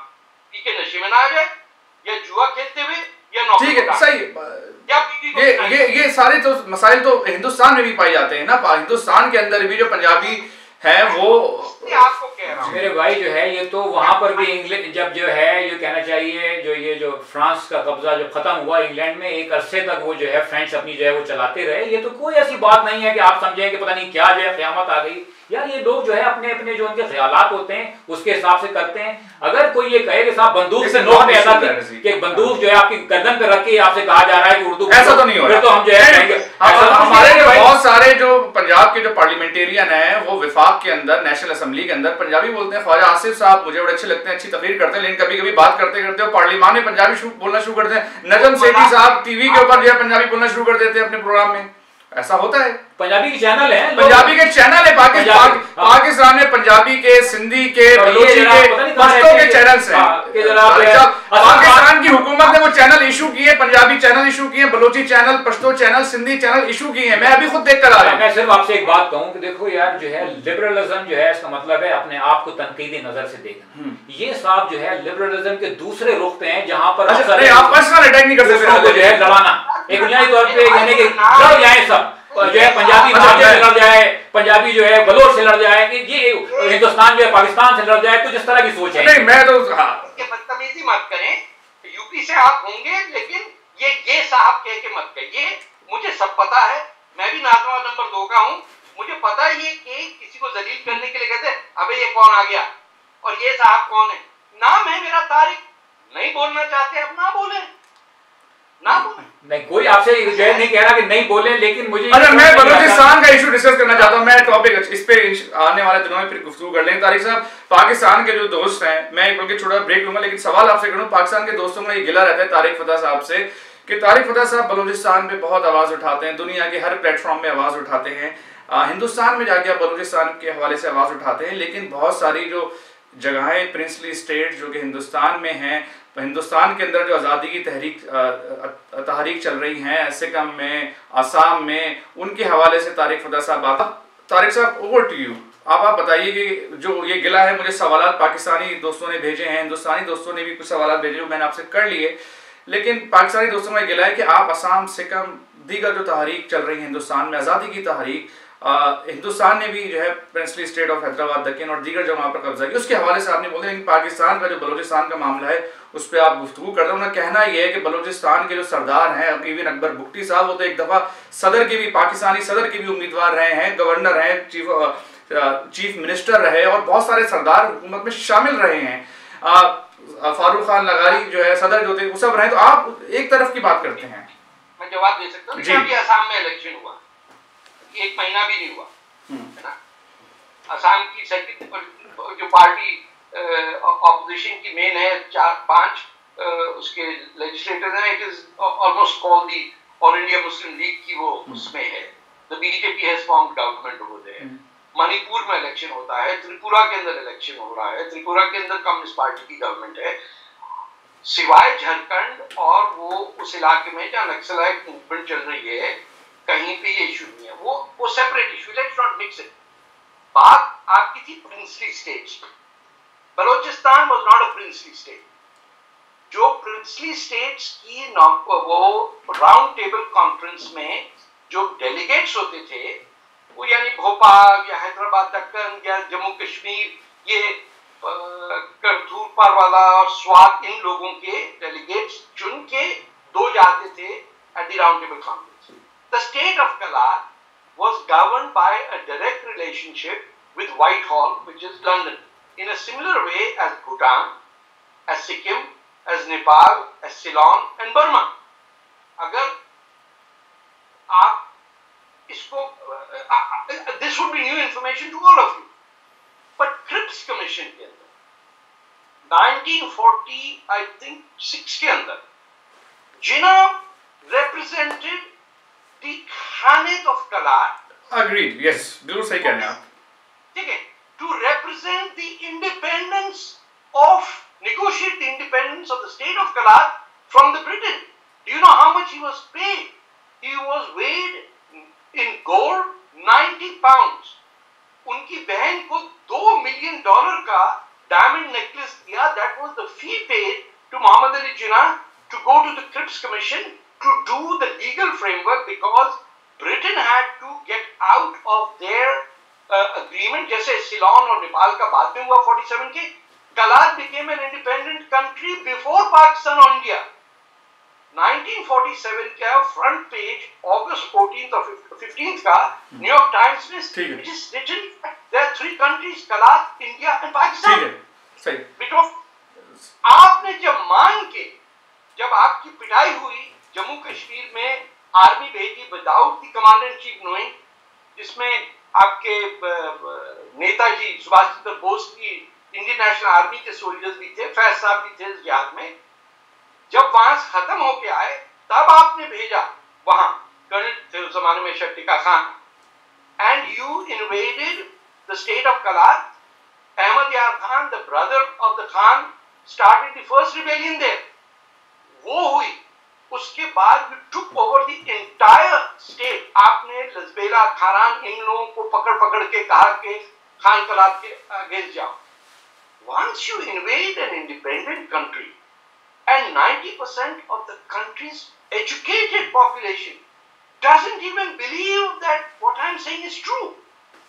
पी के नशे में ना आ जाए, या जुआ खेलते हुए, या नौकरी। ठीक है, सही। ये सारे तो मसाइल तो हिंदुस्तान में भी पाए जाते हैं ना, हिंदुस्तान के अंदर भी जो पंजाबी है वो आपको कह रहा हूं मेरे भाई जो है, ये तो वहां पर भी इंग्लैंड जब जो है, ये कहना चाहिए जो फ्रांस का कब्जा जो खत्म हुआ इंग्लैंड में, एक अरसे तक वो जो है फ्रेंच अपनी जो है वो चलाते रहे। ये तो कोई ऐसी बात नहीं है कि आप समझें कि पता नहीं क्या जो है क़यामत आ गई। यार ये लोग जो है अपने अपने जो उनके ख्यालात होते हैं उसके हिसाब से करते हैं। अगर कोई ये कहे कि साहब बंदूक से नोक पे ऐसा कि बंदूक जो है आपकी गर्दन पे रख के आपसे कहा जा रहा है कि उर्दू, ऐसा तो नहीं हो रहा। तो हम जो है हमारे बहुत सारे जो पंजाब के जो पार्लियामेंटेरियन हैं, वो विफाक के अंदर, नेशनल असेंबली के अंदर पंजाबी बोलते हैं। ख्वाजा आसिफ साहब मुझे बड़े अच्छे लगते हैं, अच्छी तकरीर करते हैं, लेकिन कभी कभी बात करते करते पार्लियामान में पंजाबी बोलना शुरू करते हैं। नजम सेठी साहब टीवी के ऊपर जो है पंजाबी बोलना शुरू कर देते हैं अपने प्रोग्राम में। ऐसा होता है। पंजाबी के चैनल है, पंजाबी के चैनल है पाकिस्तान में, पंजाबी के, सिंधी के, बलोची के, पश्तो के चैनल्स हैं। पाकिस्तान की हुकूमत ने वो चैनल इशू किए, पंजाबी चैनल इशू किए, Balochi channel, Pashto channel, Sindhi channel issue किए हैं। मैं अभी खुद देख कर आ रहा हूं। मैं सिर्फ आपसे एक बात कहूं कि देखो यार, जो है लिबरलिज्म जो है, इसका मतलब है अपने आप को तनकीदी नजर से देखना। ये साहब जो है लिबरलिज्म के दूसरे रुख पे हैं, जहां पर आप पर्सनल अटैक नहीं कर सकते, जो है लड़ाना एक बुनियादी तौर पे यानी कि लड़ जाए सब, जो है पंजाबी महाजर से लड़ जाए, पंजाबी जो है बलोच से लड़ जाए, कि ये हिंदुस्तान जो है पाकिस्तान से लड़ जाए, कुछ इस तरह की सोच है। नहीं, मैं तो बदतमीजी मत करें, यूपी से आप होंगे, लेकिन ये साहब कह के मत कहिए। मुझे सब पता है, मैं भी नाजवा नंबर 2 का हूँ, मुझे पता है ये कि किसी को जलील करने के लिए कहते हैं अबे ये कौन आ गया और ये साहब कौन है। नाम है मेरा तारिक, नहीं बोलना चाहते अब ना बोले, ना बोले। नहीं, कोई आपसे जो है नहीं कह रहा कि नहीं बोले, लेकिन मुझे मैं बलूचिस्तान का इशू डिस्कस करना चाहता हूं। मैं टॉपिक इस पे आने वाले दिनों में फिर गुफ्तगू कर लेंगे। तारिक साहब, पाकिस्तान के जो दोस्त हैं, मैं एक बल्कि छोटा ब्रेक लूंगा, लेकिन सवाल आपसे करूं, पाकिस्तान के दोस्तों में ये गिला रहता है तारिक फतह साहब से कि तारिक फतह साहब बलूचिस्तान में बहुत आवाज उठाते हैं, दुनिया के हर प्लेटफॉर्म में आवाज उठाते हैं, हिंदुस्तान में जाके बलूचिस्तान के हवाले से आवाज उठाते हैं, लेकिन बहुत सारी जो जगहें प्रिंसली स्टेट जो कि हिंदुस्तान में हैं, हिंदुस्तान के अंदर जो आज़ादी की तहरीक चल रही हैं, सिक्किम में, आसाम में, उनके हवाले से तारिक फतह साहब, तारिक साहब ओवर टू यू। आप बताइए कि जो ये गिला है, मुझे सवाल पाकिस्तानी दोस्तों ने भेजे हैं, हिंदुस्तानी दोस्तों ने भी कुछ सवाल भेजे जो मैंने आपसे कर लिए, लेकिन पाकिस्तानी दोस्तों में गिला है कि आप आसाम, सिक्किम, दीगर जो तहरीक चल रही है हिंदुस्तान में, आज़ादी की तहरीक, हिंदुस्तान ने भी जो है princely state of Hyderabad, Deccan और दीगर जगहों पर कब्जा किया, उसके हवाले से आपने बोले, लेकिन पाकिस्तान का जो बलूचिस्तान का मामला है उस पर आप गुफ्तगू कर रहे हैं। उनका कहना यह है कि बलूचिस्तान के जो सरदार हैं इवन अकबर बुगटी साहब, वो तो एक दफ़ा सदर के भी, पाकिस्तानी सदर के भी उम्मीदवार रहे हैं, गवर्नर हैं, चीफ मिनिस्टर रहे, और बहुत सारे सरदार हुकूमत में शामिल रहे हैं। फारूक खान लगारी जो है सदर जो थे वो सब रहे। तो आप एक तरफ की बात करते हैं। मैं जवाब दे सकता हूँ। अभी असम में इलेक्शन हुआ, 1 महीना भी नहीं हुआ, है ना। असम की जो पार्टी ऑपोजिशन की मेन है, 4-5 उसके लेजिस्लेटर हैं, it is almost called the All India Muslim League की, वो उसमें है। The BJP has formed government over there. Manipur में इलेक्शन होता है, त्रिपुरा के अंदर इलेक्शन हो रहा है, त्रिपुरा के अंदर कम्युनिस्ट पार्टी की गवर्नमेंट है। सिवाय झारखंड और वो उस इलाके में जहाँ नक्सलाइट मूवमेंट चल रही है, कहीं पे ये इशू नहीं है। वो separate issue, let's not mix it. बात आपकी थी princely states. Balochistan was not a princely state. जो प्रिंसली स्टेट्स की वो राउंड टेबल कॉन्फ्रेंस में जो डेलीगेट्स होते थे, वो यानी भोपाल या हैदराबाद, दक्कन या जम्मू कश्मीर, ये करतूर परवाला और स्वात, इन लोगों के डेलीगेट्स चुन के दो जाते थे at the round table conference. The state of Kalat was governed by a direct relationship with Whitehall, which is London, in a similar way as Bhutan, as Sikkim, as Nepal, as Ceylon and Burma. अगर आप इसको this would be new information to all of you, but Cripps Commission के अंदर 1940 I think 6 के अंदर Jinnah represented the Khanate of Kalar. Agreed, yes, बिल्कुल सही कह रहे हैं आप। ठीक है, to represent the independence of, negotiate the independence of the state of Kalar from the Britain. Do you know how much he was paid? He was weighed in gold 90 pounds. उनकी बहन को $2 million का diamond necklace दिया. That was the fee paid to Muhammad Ali Jinnah to go to the Cripps Commission to do the legal framework, because Britain had to get out of their agreement. जैसे सिलोन और नेपाल का बाद में हुआ 47 के, Kalar became an independent country before Pakistan or India. 1947 का front page August 14th और 15th का न्यूयॉर्क टाइम्स में, which is written there are 3 countries, Kalar, India and Pakistan. ठीक है, सही। Because आपने जब मान के, जब आपकी पिटाई हुई जम्मू कश्मीर में, आर्मी भेजी without the commander in chief knowing, जिसमें आपके नेताजी सुभाष चंद्र बोस की इंडियन नेशनल आर्मी के सोल्जर्स भी थे, फैज साहब भी थे इस जिहाद में। जब वहां खत्म होके आए, तब आपने भेजा वहां कर्नल थे उस जमाने में शट्टिका Khan, and you invaded the state of कलार। Ahmad Yar Khan, the brother of the Khan, started the first rebellion there. वो हुई, उसके बाद you took over the entire state. आपने लजबेला, खारान, इन लोगों को पकड़ पकड़ के कहा कि खान कलार के अगेंस्ट जाओ। Once you invade an independent country and 90% of the country's educated population doesn't even believe that what I'm saying is true,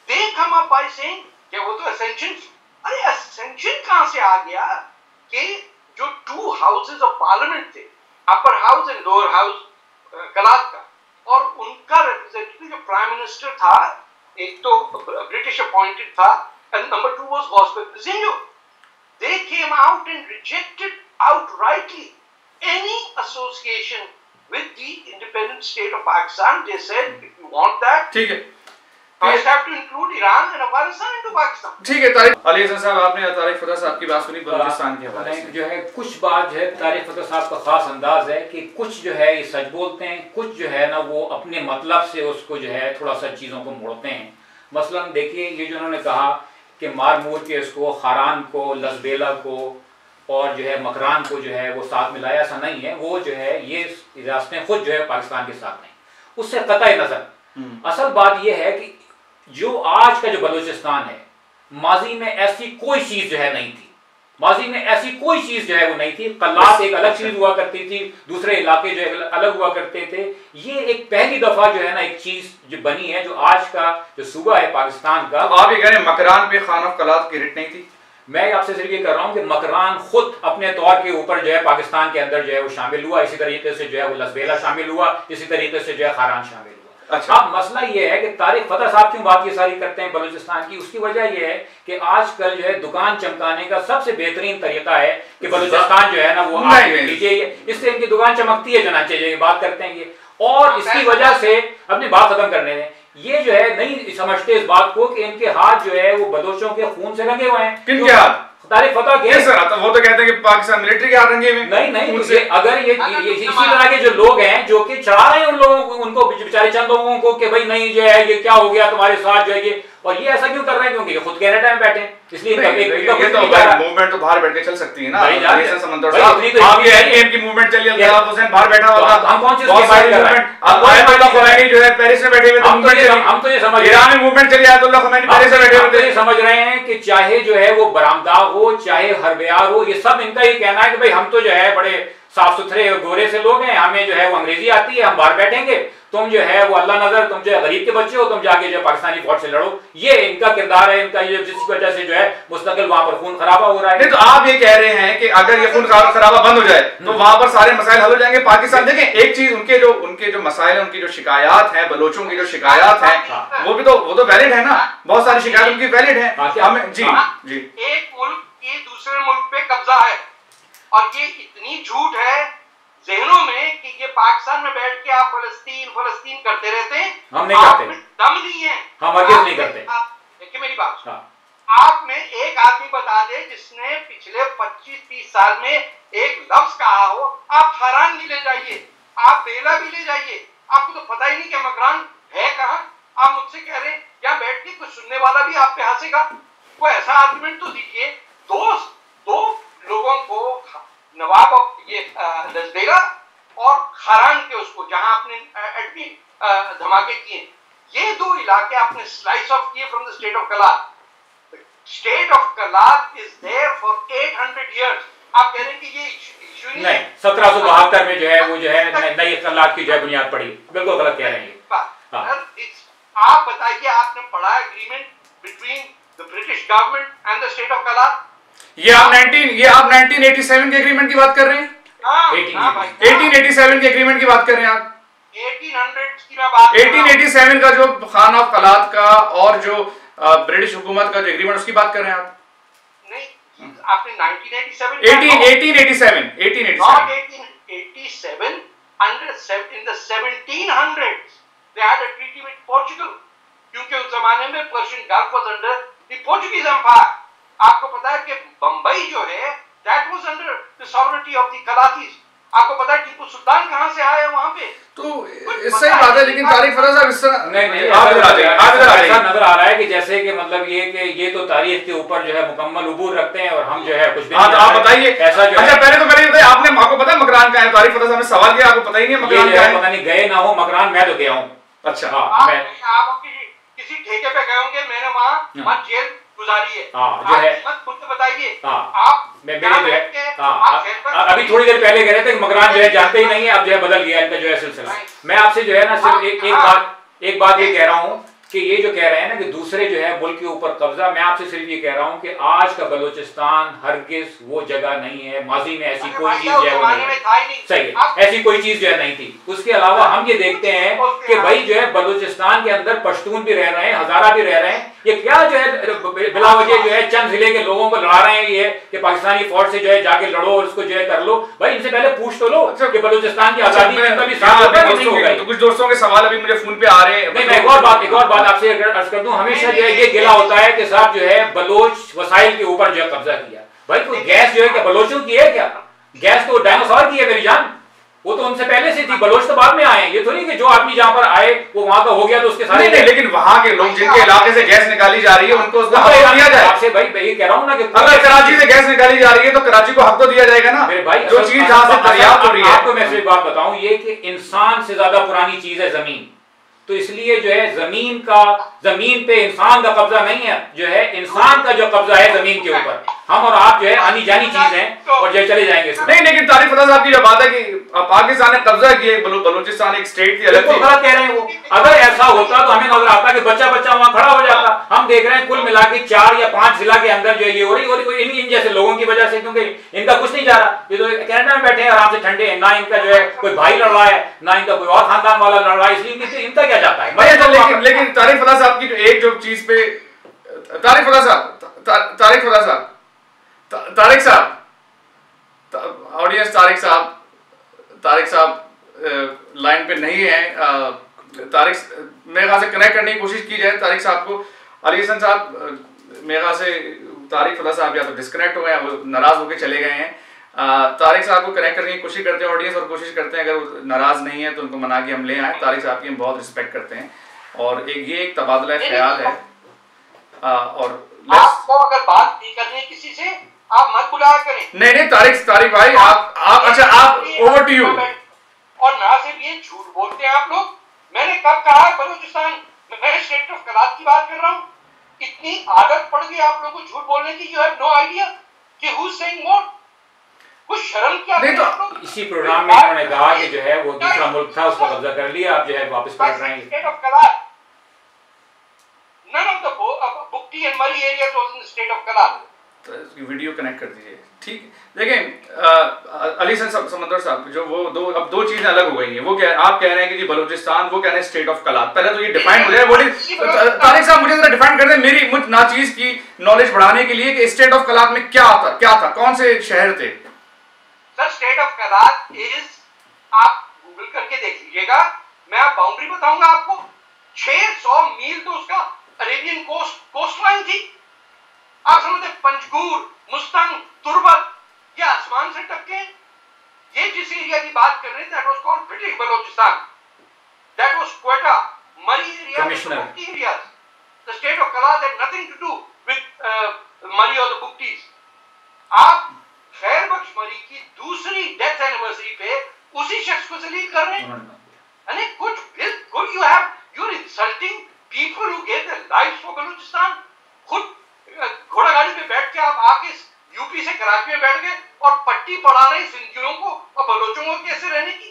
they come up by saying कि वो तो ascension, अरे ascension कहाँ से आ गया कि जो 2 houses of parliament थे, upper house and lower house Kalat का, और उनका रिप्रेजेंटेटिव जो प्राइम मिनिस्टर था, एक तो ब्रिटिश अपॉइंटेड था and number 2 was gospel president. They came out and rejected outrightly any association with the independent state of Pakistan. They said, if you want that, ठीक है, first have to include Iran and Afghanistan into Pakistan. ठीक है। तारिक अली हसन साहब, आपने तारिक फतह साहब की बात सुनी बलूचिस्तान के हवाले से। जो है कुछ बात है, तारिक फतह साहब का खास अंदाज है कि कुछ जो है ये सच बोलते हैं, कुछ जो है ना वो अपने मतलब से उसको जो है थोड़ा सा चीज़ों को मोड़ते हैं। मसलन देखिए, ये जो उन्होंने कहा कि मार मूर के इसको खारान को, लसबेला को और जो है मकरान को जो है वो साथ मिलाया, ऐसा नहीं है। वो जो है ये रियासतें खुद जो है पाकिस्तान के साथ नहीं, उससे कतई नजर। असल बात ये है कि जो आज का जो बलूचिस्तान है, माजी में ऐसी कोई चीज जो है नहीं थी, माजी में ऐसी कोई चीज जो है वो नहीं थी। कलात एक अलग चीज हुआ करती थी, दूसरे इलाके जो है अलग हुआ करते थे। ये एक पहली दफा जो है ना एक चीज जो बनी है, जो आज का जो सूबा है पाकिस्तान का। तो आप ये कह रहे हैं मकरान पे खान ऑफ कलात की रिट नहीं थी? मैं आपसे सिर्फ ये कर रहा हूँ कि मकरान खुद अपने तौर के ऊपर जो है पाकिस्तान के अंदर जो है वो शामिल हुआ, इसी तरीके से जो है वो लसबेला शामिल हुआ, इसी तरीके से जो है खारान शामिल हुआ। अच्छा। अब मसला ये है कि तारिक फतह साहब क्यों बात ये सारी करते हैं बलूचिस्तान की, उसकी वजह ये है कि आजकल जो है दुकान चमकाने का सबसे बेहतरीन तरीका है कि बलूचिस्तान जो है ना वो लीजिए, इससे इनकी दुकान चमकती है, जाना चाहिए, बात करते हैं ये। और इसकी वजह से अपनी बात खत्म करने दें, ये जो है नहीं समझते इस बात को कि इनके हाथ जो है वो बलोचों के खून से रंगे हुए हैं। किनके हाथ? तारिक फतह के। सर, तो वो तो कहते हैं कि पाकिस्तान मिलिट्री के हाथ रंगे हुए। नहीं, अगर ये इसी तरह के जो लोग हैं जो कि चढ़ा रहे हैं उन लोगों को, उनको बेचारे चंद लोगों को कि भाई नहीं जो है ये क्या हो गया तुम्हारे साथ जो है ये, और ये ऐसा क्यों कर रहे हैं? क्योंकि ये खुद कनाडा में बैठे हैं, इसलिए मूवमेंट तो बाहर बैठ के चल सकती है ना। समंदर की मूवमेंट चली, अल्ताफ हुसैन बाहर बैठा हुआ था, हम कौन सी मूवमेंट खुमैनी जो है पेरिस में बैठे हुए थे, हम तो ये समझ ईरान में मूवमेंट चली, आयतुल्लाह खुमैनी पेरिस में बैठे हुए थे। समझ रहे हैं कि चाहे जो है वो बरामदा हो, चाहे हरबयार हो, ये सब इनका ही कहना है कि भाई हम तो जो है बड़े साफ सुथरे गोरे से लोग हैं, हमें जो है वो अंग्रेजी आती है, हम बाहर बैठेंगे, तुम जो है वो अल्लाह नजर, तुम जो है गरीब के बच्चे हो, तुम जाके जो पाकिस्तानी फौज से लड़ो। ये इनका किरदार है, इनका ये, जिसकी वजह से जो है मुस्तकिल वहां पर खून खराबा हो रहा है। नहीं तो आप ये कह रहे हैं कि अगर ये खून खराबा बंद हो जाए तो वहां पर सारे मसाइल हल हो जाएंगे। पाकिस्तान देखें एक चीज, उनके जो मसाइल, उनकी जो शिकायत है, बलोचों की जो शिकायत है वो तो वैलिड है ना, बहुत सारी शिकायत उनकी वैलिड है। हमें जी एक मुल्क के दूसरे मुल्क पे कब्जा है और ये इतनी झूठ है जहनों में कि ये पाकिस्तान में बैठ के आप फलस्तीन करते रहते हैं। हम नहीं करते, दम नहीं है, हम हरगिज़ नहीं करते। देखिए मेरी बात, आप में एक आदमी बता दे जिसने पिछले 25-30 साल में एक लफ्ज कहा हो। आप हरान भी ले जाइए, आप बेला भी ले जाइए, आपको तो पता ही नहीं कि मकरान है कहाँ। आप मुझसे कह रहे हैं यहाँ बैठ के कुछ सुनने वाला भी आप पे हंसेगा। कोई ऐसा आर्गुमेंट तो दीजिए। दो लोगों को नवाब ये लजबेगा और खरान के उसको जहां आपने एटमी धमाके किए, ये दो इलाके आपने स्लाइस ऑफ किए from the state of Kalat. State of Kalat is there for 800 years. आप कह रहे हैं कि ये इशू नहीं, 1772 में जो है वो जो है नई कलात की जो है बुनियाद पड़ी। बिल्कुल गलत कह रहे हैं। आप बताइए, आपने पढ़ा agreement between the British government and the state of कलात? ये आप 1987 के एग्रीमेंट की बात कर रहे हैं? 1887 के एग्रीमेंट की बात कर रहे हैं आप? 1800 की मैं बात 1887 का जो खान ऑफ कलात का और जो ब्रिटिश हुकूमत का जो एग्रीमेंट उसकी बात कर रहे हैं आप? नहीं, आपने 1987 in the 1700s they had a treaty with Portugal, क्योंकि उस जमाने में Persian gulf was under the Portuguese empire. आपको पता है कि बंबई जो है that was under the sovereignty of the Kalatis. आपको पता है टीपू सुल्तान कहां से आए वहां पे? तो सही बात है, लेकिन तारीख फराज साहब इस तरह नहीं ऐसा नजर आ रहा है कि जैसे कि मतलब ये तो तारीख के ऊपर जो है मुकम्मल उबूर रखते हैं और हम जो है कुछ भी नहीं। आप बताइए ऐसा जो अच्छा पहले तो मैंने बताया, आपको पता है मकरान का है? तारीख फराज साहब ने सवाल किया, आपको पता ही नहीं है मकरान का है? पता नहीं, गए ना हो मकरान, मैं तो गया हूं। अच्छा आप किसी ठेके पे गए होंगे, मैंने वहां जेल गुजारी है। जो है खुद बताइए आप अभी थोड़ी देर पहले कह रहे थे मकरान जो है जानते ही नहीं है, अब जो है बदल गया इनका जो है सिलसिला। मैं आपसे जो है ना सिर्फ एक बात ये कह रहा हूँ कि ये जो कह रहे हैं ना कि दूसरे जो है मुल्क के ऊपर कब्जा, मैं आपसे सिर्फ ये कह रहा हूँ कि आज का बलूचिस्तान हरगिज वो जगह नहीं है। माजी में ऐसी कोई चीज जो है वो नहीं है, सही है, ऐसी कोई चीज जो है नहीं थी। उसके अलावा हम ये देखते हैं कि भाई जो है बलूचिस्तान के अंदर पश्तून भी रह रहे हैं, हजारा भी रह रहे हैं। ये क्या जो है बिला वजह जो है चंद जिले के लोगों को लड़ा रहे हैं ये कि पाकिस्तानी फौज से जो है जाके लड़ो और उसको जो है कर लो। भाई इनसे पहले पूछ तो लो कि बलूचिस्तान की आजादी में कभी साथ होगा कि नहीं होगा। तो कुछ दोस्तों के सवाल अभी मुझे फोन पे आ रहे हैं। नहीं, मैं एक और बात आपसे अर्ज कर दूं, हमेशा जो है ये गिला होता है कि साहब जो है बलोच वसाइल के ऊपर जो है कब्जा किया। भाई कोई गैस जो है क्या बलोचों की है क्या? गैस तो डायनासोर की है मेरी जान, वो तो उनसे पहले से थी, बलोच तो बाद में आए। ये थोड़ी कि जो आदमी जहां पर आए वो वहां का हो गया तो उसके सारे नहीं, लेकिन वहां के लोग जिनके इलाके से गैस निकाली जा रही है उनको उसका हक दिया जाए। आपसे भाई ये कह रहा हूं ना कि अगर कराची से गैस निकाली जा रही है तो कराची को हक तो दिया जाएगा ना। मेरे भाई जो चीज जहां से दरियाफ्त हो रही है। आपको मैं सिर्फ बात बताऊं, ये कि इंसान से ज्यादा पुरानी चीज है जमीन। तो इसलिए जो है जमीन पे इंसान का कब्जा नहीं है, जो है इंसान का जो कब्जा है जमीन के ऊपर। हम और आप जो है आनी जानी चीज हैं और जो चले जाएंगे। नहीं, लेकिन तारिक फराज साहब की जो बात है कि पाकिस्तान ने कब्जा किया, बलूचिस्तान एक स्टेट थी, अलग थी। गलत कह रहे हैं वो। अगर ऐसा होता तो हमें नजर आता कि बच्चा वहां खड़ा हो जाता। हम देख रहे हैं कुल मिला के 4 या 5 जिला के अंदर जो है ये हो रही इन जैसे लोगों की वजह से, क्योंकि इनका कुछ नहीं जा रहा। ये तो कनाडा में बैठे हैं आराम से ठंडे हैं, ना इनका जो है कोई भाई लड़ रहा है, ना इनका कोई और खानदान वाला लड़ रहा है, इसलिए इनका क्या जाता है। लेकिन तारिक फराज साहब की एक जो चीज पे तारिक फराज साहब ऑडियंस तारिक साहब लाइन पे नहीं है। तारिक मेरे ख्याल से कनेक्ट करने की कोशिश की जाए तारिक साहब को। अली हसन साहब मेरे ख्याल से तारिक फराज साहब या तो डिस्कनेक्ट हो गए, वो नाराज होकर चले गए हैं। तारिक साहब को कनेक्ट करने की कोशिश करते हैं ऑडियंस, और कोशिश करते हैं अगर वो नाराज नहीं है तो उनको मना के हम ले आए। तारिक साहब की हम बहुत रिस्पेक्ट करते हैं और एक तबादला ख्याल है। और आपको अगर बात नहीं करनी है किसी से, आप मत बुलाया करें। नहीं तारिक भाई, आप अच्छा, आप ओवर टू यू। और ना सिर्फ ये झूठ बोलते हैं आप लोग। मैंने कब कहा है बलूचिस्तान, मैं स्टेट ऑफ कलात की बात कर रहा हूँ। इतनी आदत पड़ गई आप लोगों को झूठ बोलने की, यू हैव नो आइडिया कि हु इज सेइंग व्हाट। कुछ शर्म क्या नहीं तो इसी प्रोग्राम में उन्होंने कहा कि जो है वो दूसरा मुल्क था, उसका कब्जा कर लिया, आप जो है वापस पलट रहे हैं। State of Kalat, none of the Bukti and Murray areas was in the state of कलात। तो वीडियो कनेक्ट कर दीजिए, ठीक। देखें अली समंदर साहब, जो वो अब दो चीजें अलग हो गई हैं। वो आप कह रहे हैं कि जी बलूचिस्तान, वो कह रहे हैं स्टेट ऑफ कलात। पहले तो ये डिफाइन हो जाए। तारिक साहब मुझे जरा डिफाइन कर दें मेरी मुझ नाचीज की नॉलेज बढ़ाने के लिए कि स्टेट ऑफ कलात में क्या था, कौन से शहर थे? Sir state of Kalat is, आप गूगल करके देख लीजिएगा, मैं आप बाउंड्री बताऊंगा आपको। 600 मील तो उसका अरेबियन कोस्ट लाइन थी। आप समझते, पंजगूर, मुस्तंग, तुर्बत, ये आसमान से टपके। ये जिस एरिया की बात कर रहे थे, that was called British Baluchistan, that was Quetta, Marri area, Bugti areas. The state of Kalat had nothing to do with Marri और द बुक्टीज। आप खैर बख्श मरी की दूसरी डेथ एनिवर्सरी पे उसी शख्स को जलील कर रहे हैं। यानी कुछ बिल्कुल you're insulting people who gave their lives for Balochistan. खुद घोड़ा गाड़ी पे बैठ के आप आके यूपी से कराची में बैठ गए और पट्टी पढ़ा रहे सिंधियों को और बलोचों को कैसे रहने की।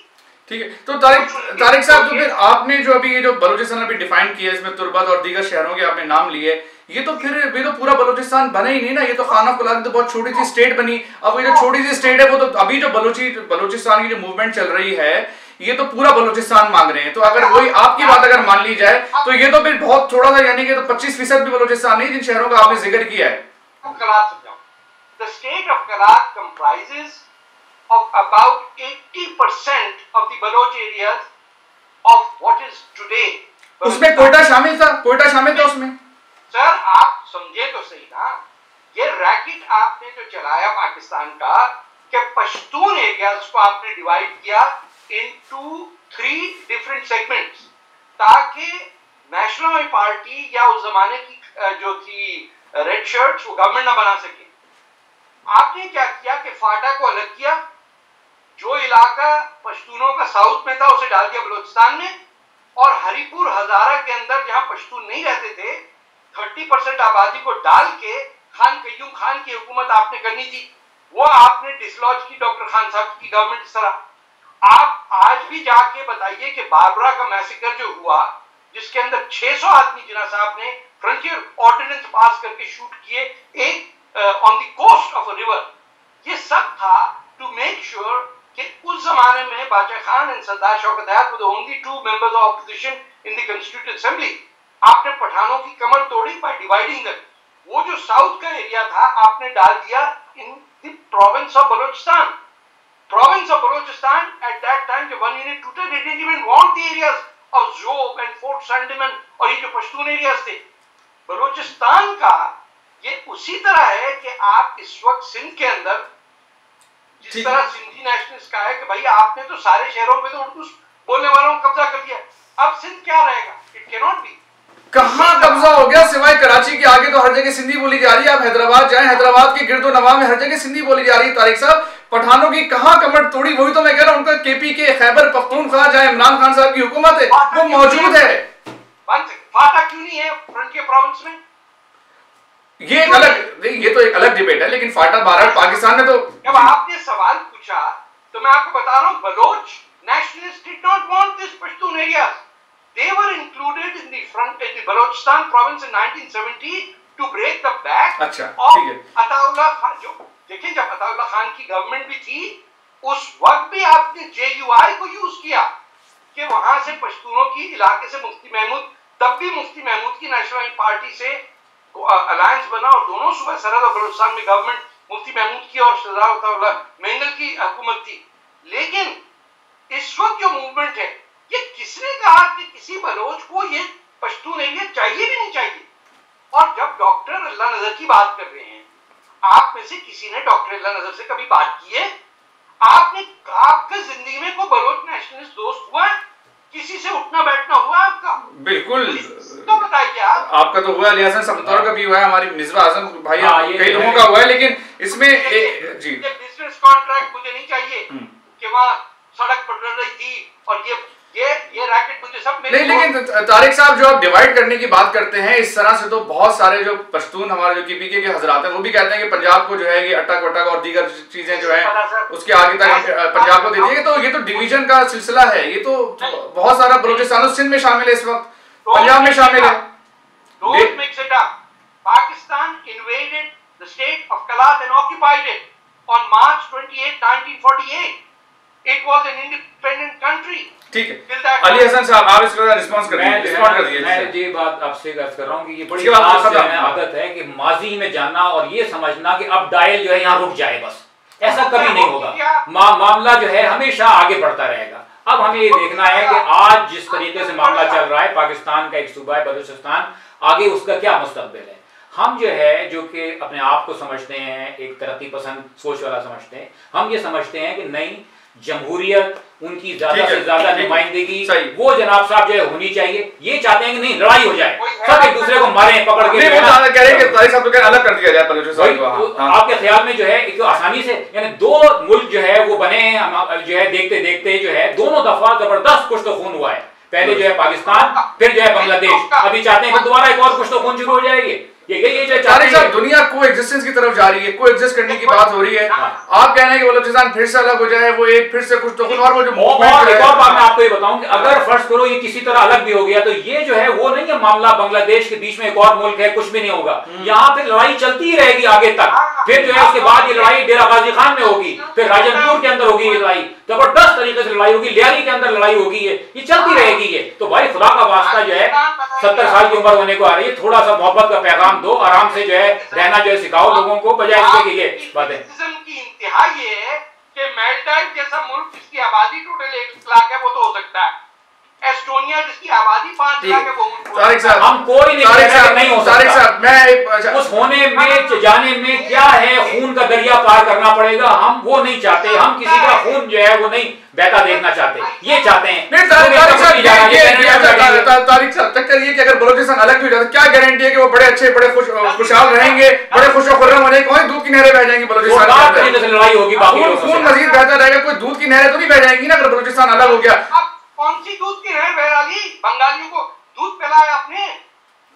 ठीक है, तो तारिक साहब, तो फिर आपने जो अभी ये जो बलूचिस्तान अभी डिफाइन किया, इसमें तुर्बत और दीगर शहरों के आपने नाम लिए, ये तो पूरा बलूचिस्तान बना ही नहीं ना। ये तो खाना खुला तो बहुत छोटी सी स्टेट बनी। अब ये जो छोटी सी स्टेट है, वो तो अभी जो बलूचिस्तान की जो मूवमेंट चल रही है, ये तो पूरा बलूचिस्तान मांग रहे हैं। तो अगर वही आपकी बात अगर मान ली जाए, तो ये तो फिर बहुत थोड़ा सा, यानी कि तो 25% भी बलूचिस्तान नहीं, जिन शहरों का आपने जिक्र किया है। The state of Kalat comprises of about 80% of the Baloch areas of what is today। उसमें कोयटा शामिल था, उसमें। सर आप समझे तो सही ना, ये रैकेट आपने जो चलाया पाकिस्तान का, कि पश्तून एरियाज को आपने डिवाइड किया into 3 different segments, ताकि नेशनल पार्टी या उस जमाने की जो थी रेड शर्ट्स, वो गवर्नमेंट ना बना सके। आपने क्या किया कि फाटा को अलग किया, जो इलाका पश्तूनों का साउथ में था उसे डाल दिया बलूचिस्तान में, और हरिपुर हजारा के अंदर जहां पश्तून नहीं रहते थे, 30% आबादी को डाल के खान कयूम खान की हुकूमत आपने करनी थी। वो आपने डिसलॉज की डॉक्टर खान साहब की गवर्नमेंट इस तरह। आप आज भी जाके बताइए कि बारबरा का मैसेकर जो हुआ, जिसके अंदर 600 आदमी जिना साहब ने फ्रंटियर ऑर्डिनेंस पास करके शूट किए एक on the coast of a river, ये सब था टू मेक श्योर कि उस जमाने में Badshah Khan and Sardar Shaukat Hayat were the only 2 members of opposition in the constituent assembly. आपने पठानों की कमर तोड़ी बाय डिवाइडिंग देम। वो जो साउथ का एरिया था आपने डाल दिया in the province of Balochistan. Province of Balochistan at that time जब one unit टूटा, they didn't even want the areas of Zob and Fort Sandeman और ये जो पश्तून एरियाज थे। बलूचिस्तान का ये उसी तरह है कि आप इस वक्त सिंध के अंदर जिस तरह सिंधी नेशनलिस्ट का है कि भाई आपने तो सारे शहरों पे तो उर्दू बोलने वालों को कब्जा कर दिया, अब सिंध क्या रहेगा? It can not be. कहां कब्जा हो गया? सिवाय कराची के आगे तो हर जगह सिंधी बोली जा रही है। आप हैदराबाद जाएं, हैदराबाद के गिरदो नवाह में हर जगह सिंधी बोली जा रही है। तारिक साहब, पठानों की कहां कमर तोड़ी? वही तो मैं कह रहा हूं, उनका केपी के खैबर पख्तूनख्वा जहां इमरान खान साहब की हुकूमत है वो मौजूद है। फाटा क्यों नहीं है फ्रंटियर प्रोविंस में? ये तो एक अलग डिबेट है, लेकिन फाटा भारत पाकिस्तान में तो। जब आपने सवाल पूछा तो मैं आपको बता रहा हूं, Bloch nationalists did not want this Pashtun areas. They were included in the Balochistan province in 1970 to break the back of Ataullah Khan. जो देखिए, जब अताउल्लाह खान की गवर्नमेंट भी थी, उस वक्त भी आपने JUI को यूज किया कि वहां से पश्तूनों की इलाके से मुफ्ती महमूद, तब भी मुफ्ती महमूद की नेशनल पार्टी से अलायंस बना और दोनों सूबे सरहद और बलूचिस्तान में गवर्नमेंट मुफ्ती महमूद की और सरदार अताउल्लाह मेंगल की हुकूमत थी। लेकिन इस वक्त जो मूवमेंट है, ये किसने कहा कि किसी बलोच को ये पश्तून एरिया चाहिए भी नहीं चाहिए? और जब डॉक्टर अल्लाह नजर की बात कर रहे हैं, आप में से किसी ने डॉक्टर अल्लाह नजर से कभी बात की है? आपके जिंदगी में कोई बलोच नेशनलिस्ट दोस्त हुआ है? किसी से उठना बैठना हुआ आपका? बिल्कुल। तो बताइए आप। आपका तो हुआ, अली हसन समतौर का भी हुआ है, हमारी मिसबा आजम भाई कई लोगों का हुआ है, लेकिन इसमें जी बिजनेस कॉन्ट्रैक्ट मुझे नहीं चाहिए कि वहाँ सड़क पड़ रही थी और ये रैकेट मुझे सब नहीं। लेकिन तारिक साहब, जो आप डिवाइड करने की बात करते हैं इस तरह से, तो बहुत सारे जो पश्तून हमारे जो केपीके के हजरात हैं वो भी कहते हैं कि पंजाब को जो है ये अटक वटक और दीगर चीजें जो है उसके आगे तक पंजाब को दे दिए। तो ये तो डिवीजन का सिलसिला है, ये तो बहुत सारा बलूचिस्तान सिंध में शामिल है, इस वक्त पंजाब में शामिल है। Pakistan invaded the state of Kalat and occupied it on March 28, 1948. It was an independent country. ठीक है अली हसन साहब, आप इसका रिस्पांस कर दीजिए। मैं ये बात आपसे अर्ज कर रहा हूँ कि ये बड़ी आदत है कि माजी में जाना और ये समझना कि अब डायल जो है यहाँ रुक जाए, बस ऐसा कभी नहीं होगा। मामला जो है हमेशा आगे बढ़ता रहेगा। अब हमें ये देखना है कि आज जिस तरीके से मामला चल रहा है, पाकिस्तान का एक सूबा है बलूचिस्तान, आगे उसका क्या मुस्तकबिल है। हम जो है जो कि अपने आप को समझते हैं एक तरक्की पसंद सोच वाला समझते हैं, हम ये समझते हैं कि नहीं, जमहूरियत, उनकी ज्यादा से ज्यादा नुमाइंदगी वो जनाब साहब जो है होनी चाहिए। ये चाहते हैं कि नहीं लड़ाई हो जाए, सब एक दूसरे को मारे पकड़ के, अलग कर दिया जाए। आपके ख्याल में जो है एक आसानी से, यानी दो मुल्क जो है वो बने हैं, जो है देखते देखते जो है दोनों दफा जबरदस्त कुछ तो खून हुआ है। पहले जो है पाकिस्तान, फिर जो है बांग्लादेश, अभी चाहते हैं कि दोबारा एक और कुछ तो खून शुरू हो जाएगी। ये दुनिया को एग्जिस्टेंस की तरफ जा रही है, को एग्जिस्ट करने की बात हो रही है। आप कह रहे हैं कि बलूचिस्तान फिर से अलग हो जाए, वो एक फिर से कुछ तो कुछ और वो जो और एक और बात मैं आपको ये बताऊं कि अगर फर्ज करो ये किसी तरह अलग भी हो गया, तो ये जो है वो नहीं है मामला बांग्लादेश के बीच में एक और मुल्क है, कुछ भी नहीं होगा। यहाँ पे लड़ाई चलती ही रहेगी आगे तक। फिर जो है उसके बाद ये लड़ाई डेरा गाजी खान में होगी, फिर राजनपुर के अंदर होगी ये लड़ाई, जबरदस्त तरीके से लड़ाई होगी, लियारी के अंदर लड़ाई होगी, ये चलती रहेगी। ये तो भाई खुदा का वास्ता जो है 70 साल की उम्र होने को आ रही है, थोड़ा सा मोहब्बत का पैगाम दो, आराम से जो है रहना जो है सिखाओ लोगों को, बजाय इसके कि ये बातें। की इंतहा ये है कि मालदीव जैसा मुल्क जिसकी आबादी टोटल 1 लाख है वो तो हो सकता है, एस्टोनिया जिसकी आबादी 5 लाख है वो तारिक साहब, हम कोई नहीं हो सकता। मैं उस होने में जाने में क्या है, खून का दरिया पार करना पड़ेगा, हम वो नहीं चाहते। हम किसी का खून जो है वो नहीं बहता देखना चाहते, ये चाहते हैं। तारिक साहब चक्कर ये कि अगर बलूचिस्तान अलग भी हो जाता, क्या गारंटी है कि वो बड़े अच्छे बड़े खुशहाल रहेंगे, बड़े खुशखुर्रम हो जाएंगे? कौन दूध की नहरें बह जाएंगी बलूचिस्तान में, लड़ाई होगी, खून मजीद बहता रहेगा, कोई दूध की नहरें तो नहीं बह जाएंगी ना अगर बलूचिस्तान अलग हो गया। कौन सी दूध की नहर बह रही? बंगालियों को दूध पिलाया आपने।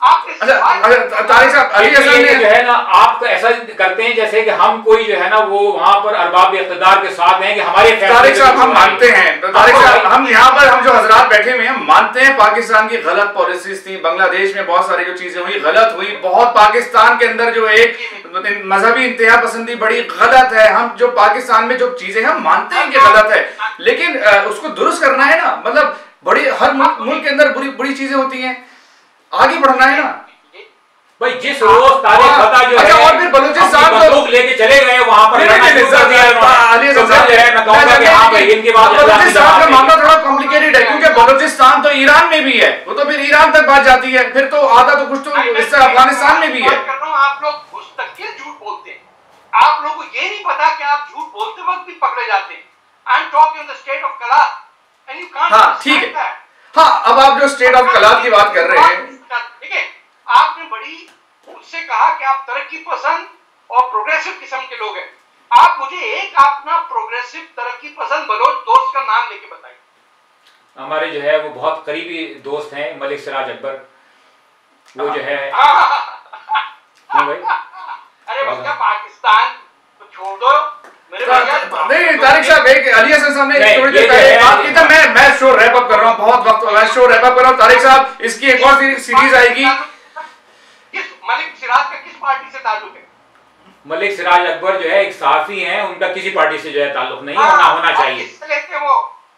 तारिक साहब, अली हसन ने जो है ना, आप ऐसा करते हैं जैसे कि हम कोई जो है ना वो वहां पर अरबाब इख्तिदार के साथ हैं कि हमारे तारिक साहब हम मानते हैं, तारिक साहब हम यहाँ पर हम जो हजरात बैठे हुए हैं मानते हैं पाकिस्तान की गलत पॉलिसीज थी, बांग्लादेश में बहुत सारी जो चीजें हुई गलत हुई, बहुत पाकिस्तान के अंदर जो एक मजहबी इंतहा पसंदी बड़ी गलत है। हम जो पाकिस्तान में जो चीजें हम मानते हैं कि गलत है, लेकिन उसको दुरुस्त करना है ना, मतलब बड़ी हर मुल्क के अंदर बुरी बुरी चीजें होती हैं, आगे बढ़ना है ना भाई। जिस रोज तारीख पता जो है, और फिर बलूचिस्तान तो लोग लेके चले गए वहां पर, बलूचिस्तान का मामला थोड़ा कॉम्प्लिकेटेड है क्योंकि बलूचिस्तान तो ईरान में भी है, वो तो फिर ईरान तक बात जाती है, फिर तो आधा तो कुछ तो इससे अफगानिस्तान में भी है। आप लोग मुस्तकिल झूठ बोलते हैं, आप लोगों को ये नहीं पता कि आप झूठ बोलते वक्त भी पकड़े जाते हैं। I am talking the state of Kalat and you can't. हाँ ठीक है, हाँ अब आप जो स्टेट ऑफ कलात की बात कर रहे हैं, ठीक है, आपने बड़ी मुझसे कहा कि आप तरक्की पसंद और प्रोग्रेसिव किस्म के लोग हैं। आप मुझे एक अपना प्रोग्रेसिव तरक्की पसंद बलोच दोस्त का नाम लेके बताइए। हमारे जो है वो बहुत करीबी दोस्त हैं मलिक सिराज अकबर, वो जो है भाई, अरे भैया पाकिस्तान तो छोड़ दो नहीं तारिक साहब, एक अली हसन साहब ने थोड़ी देर पहले बात की था, मैं शो रैप अप कर रहा हूँ, बहुत वक्त मैं शो रैप अप कर रहा हूँ। तारिक साहब इसकी एक और सीरीज आएगी। मलिक सिराज का किस पार्टी से ताल्लुक है? मलिक सिराज अकबर जो है एक सहाफी हैं, उनका किसी पार्टी से जो है ताल्लुक नहीं है, ना होना चाहिए।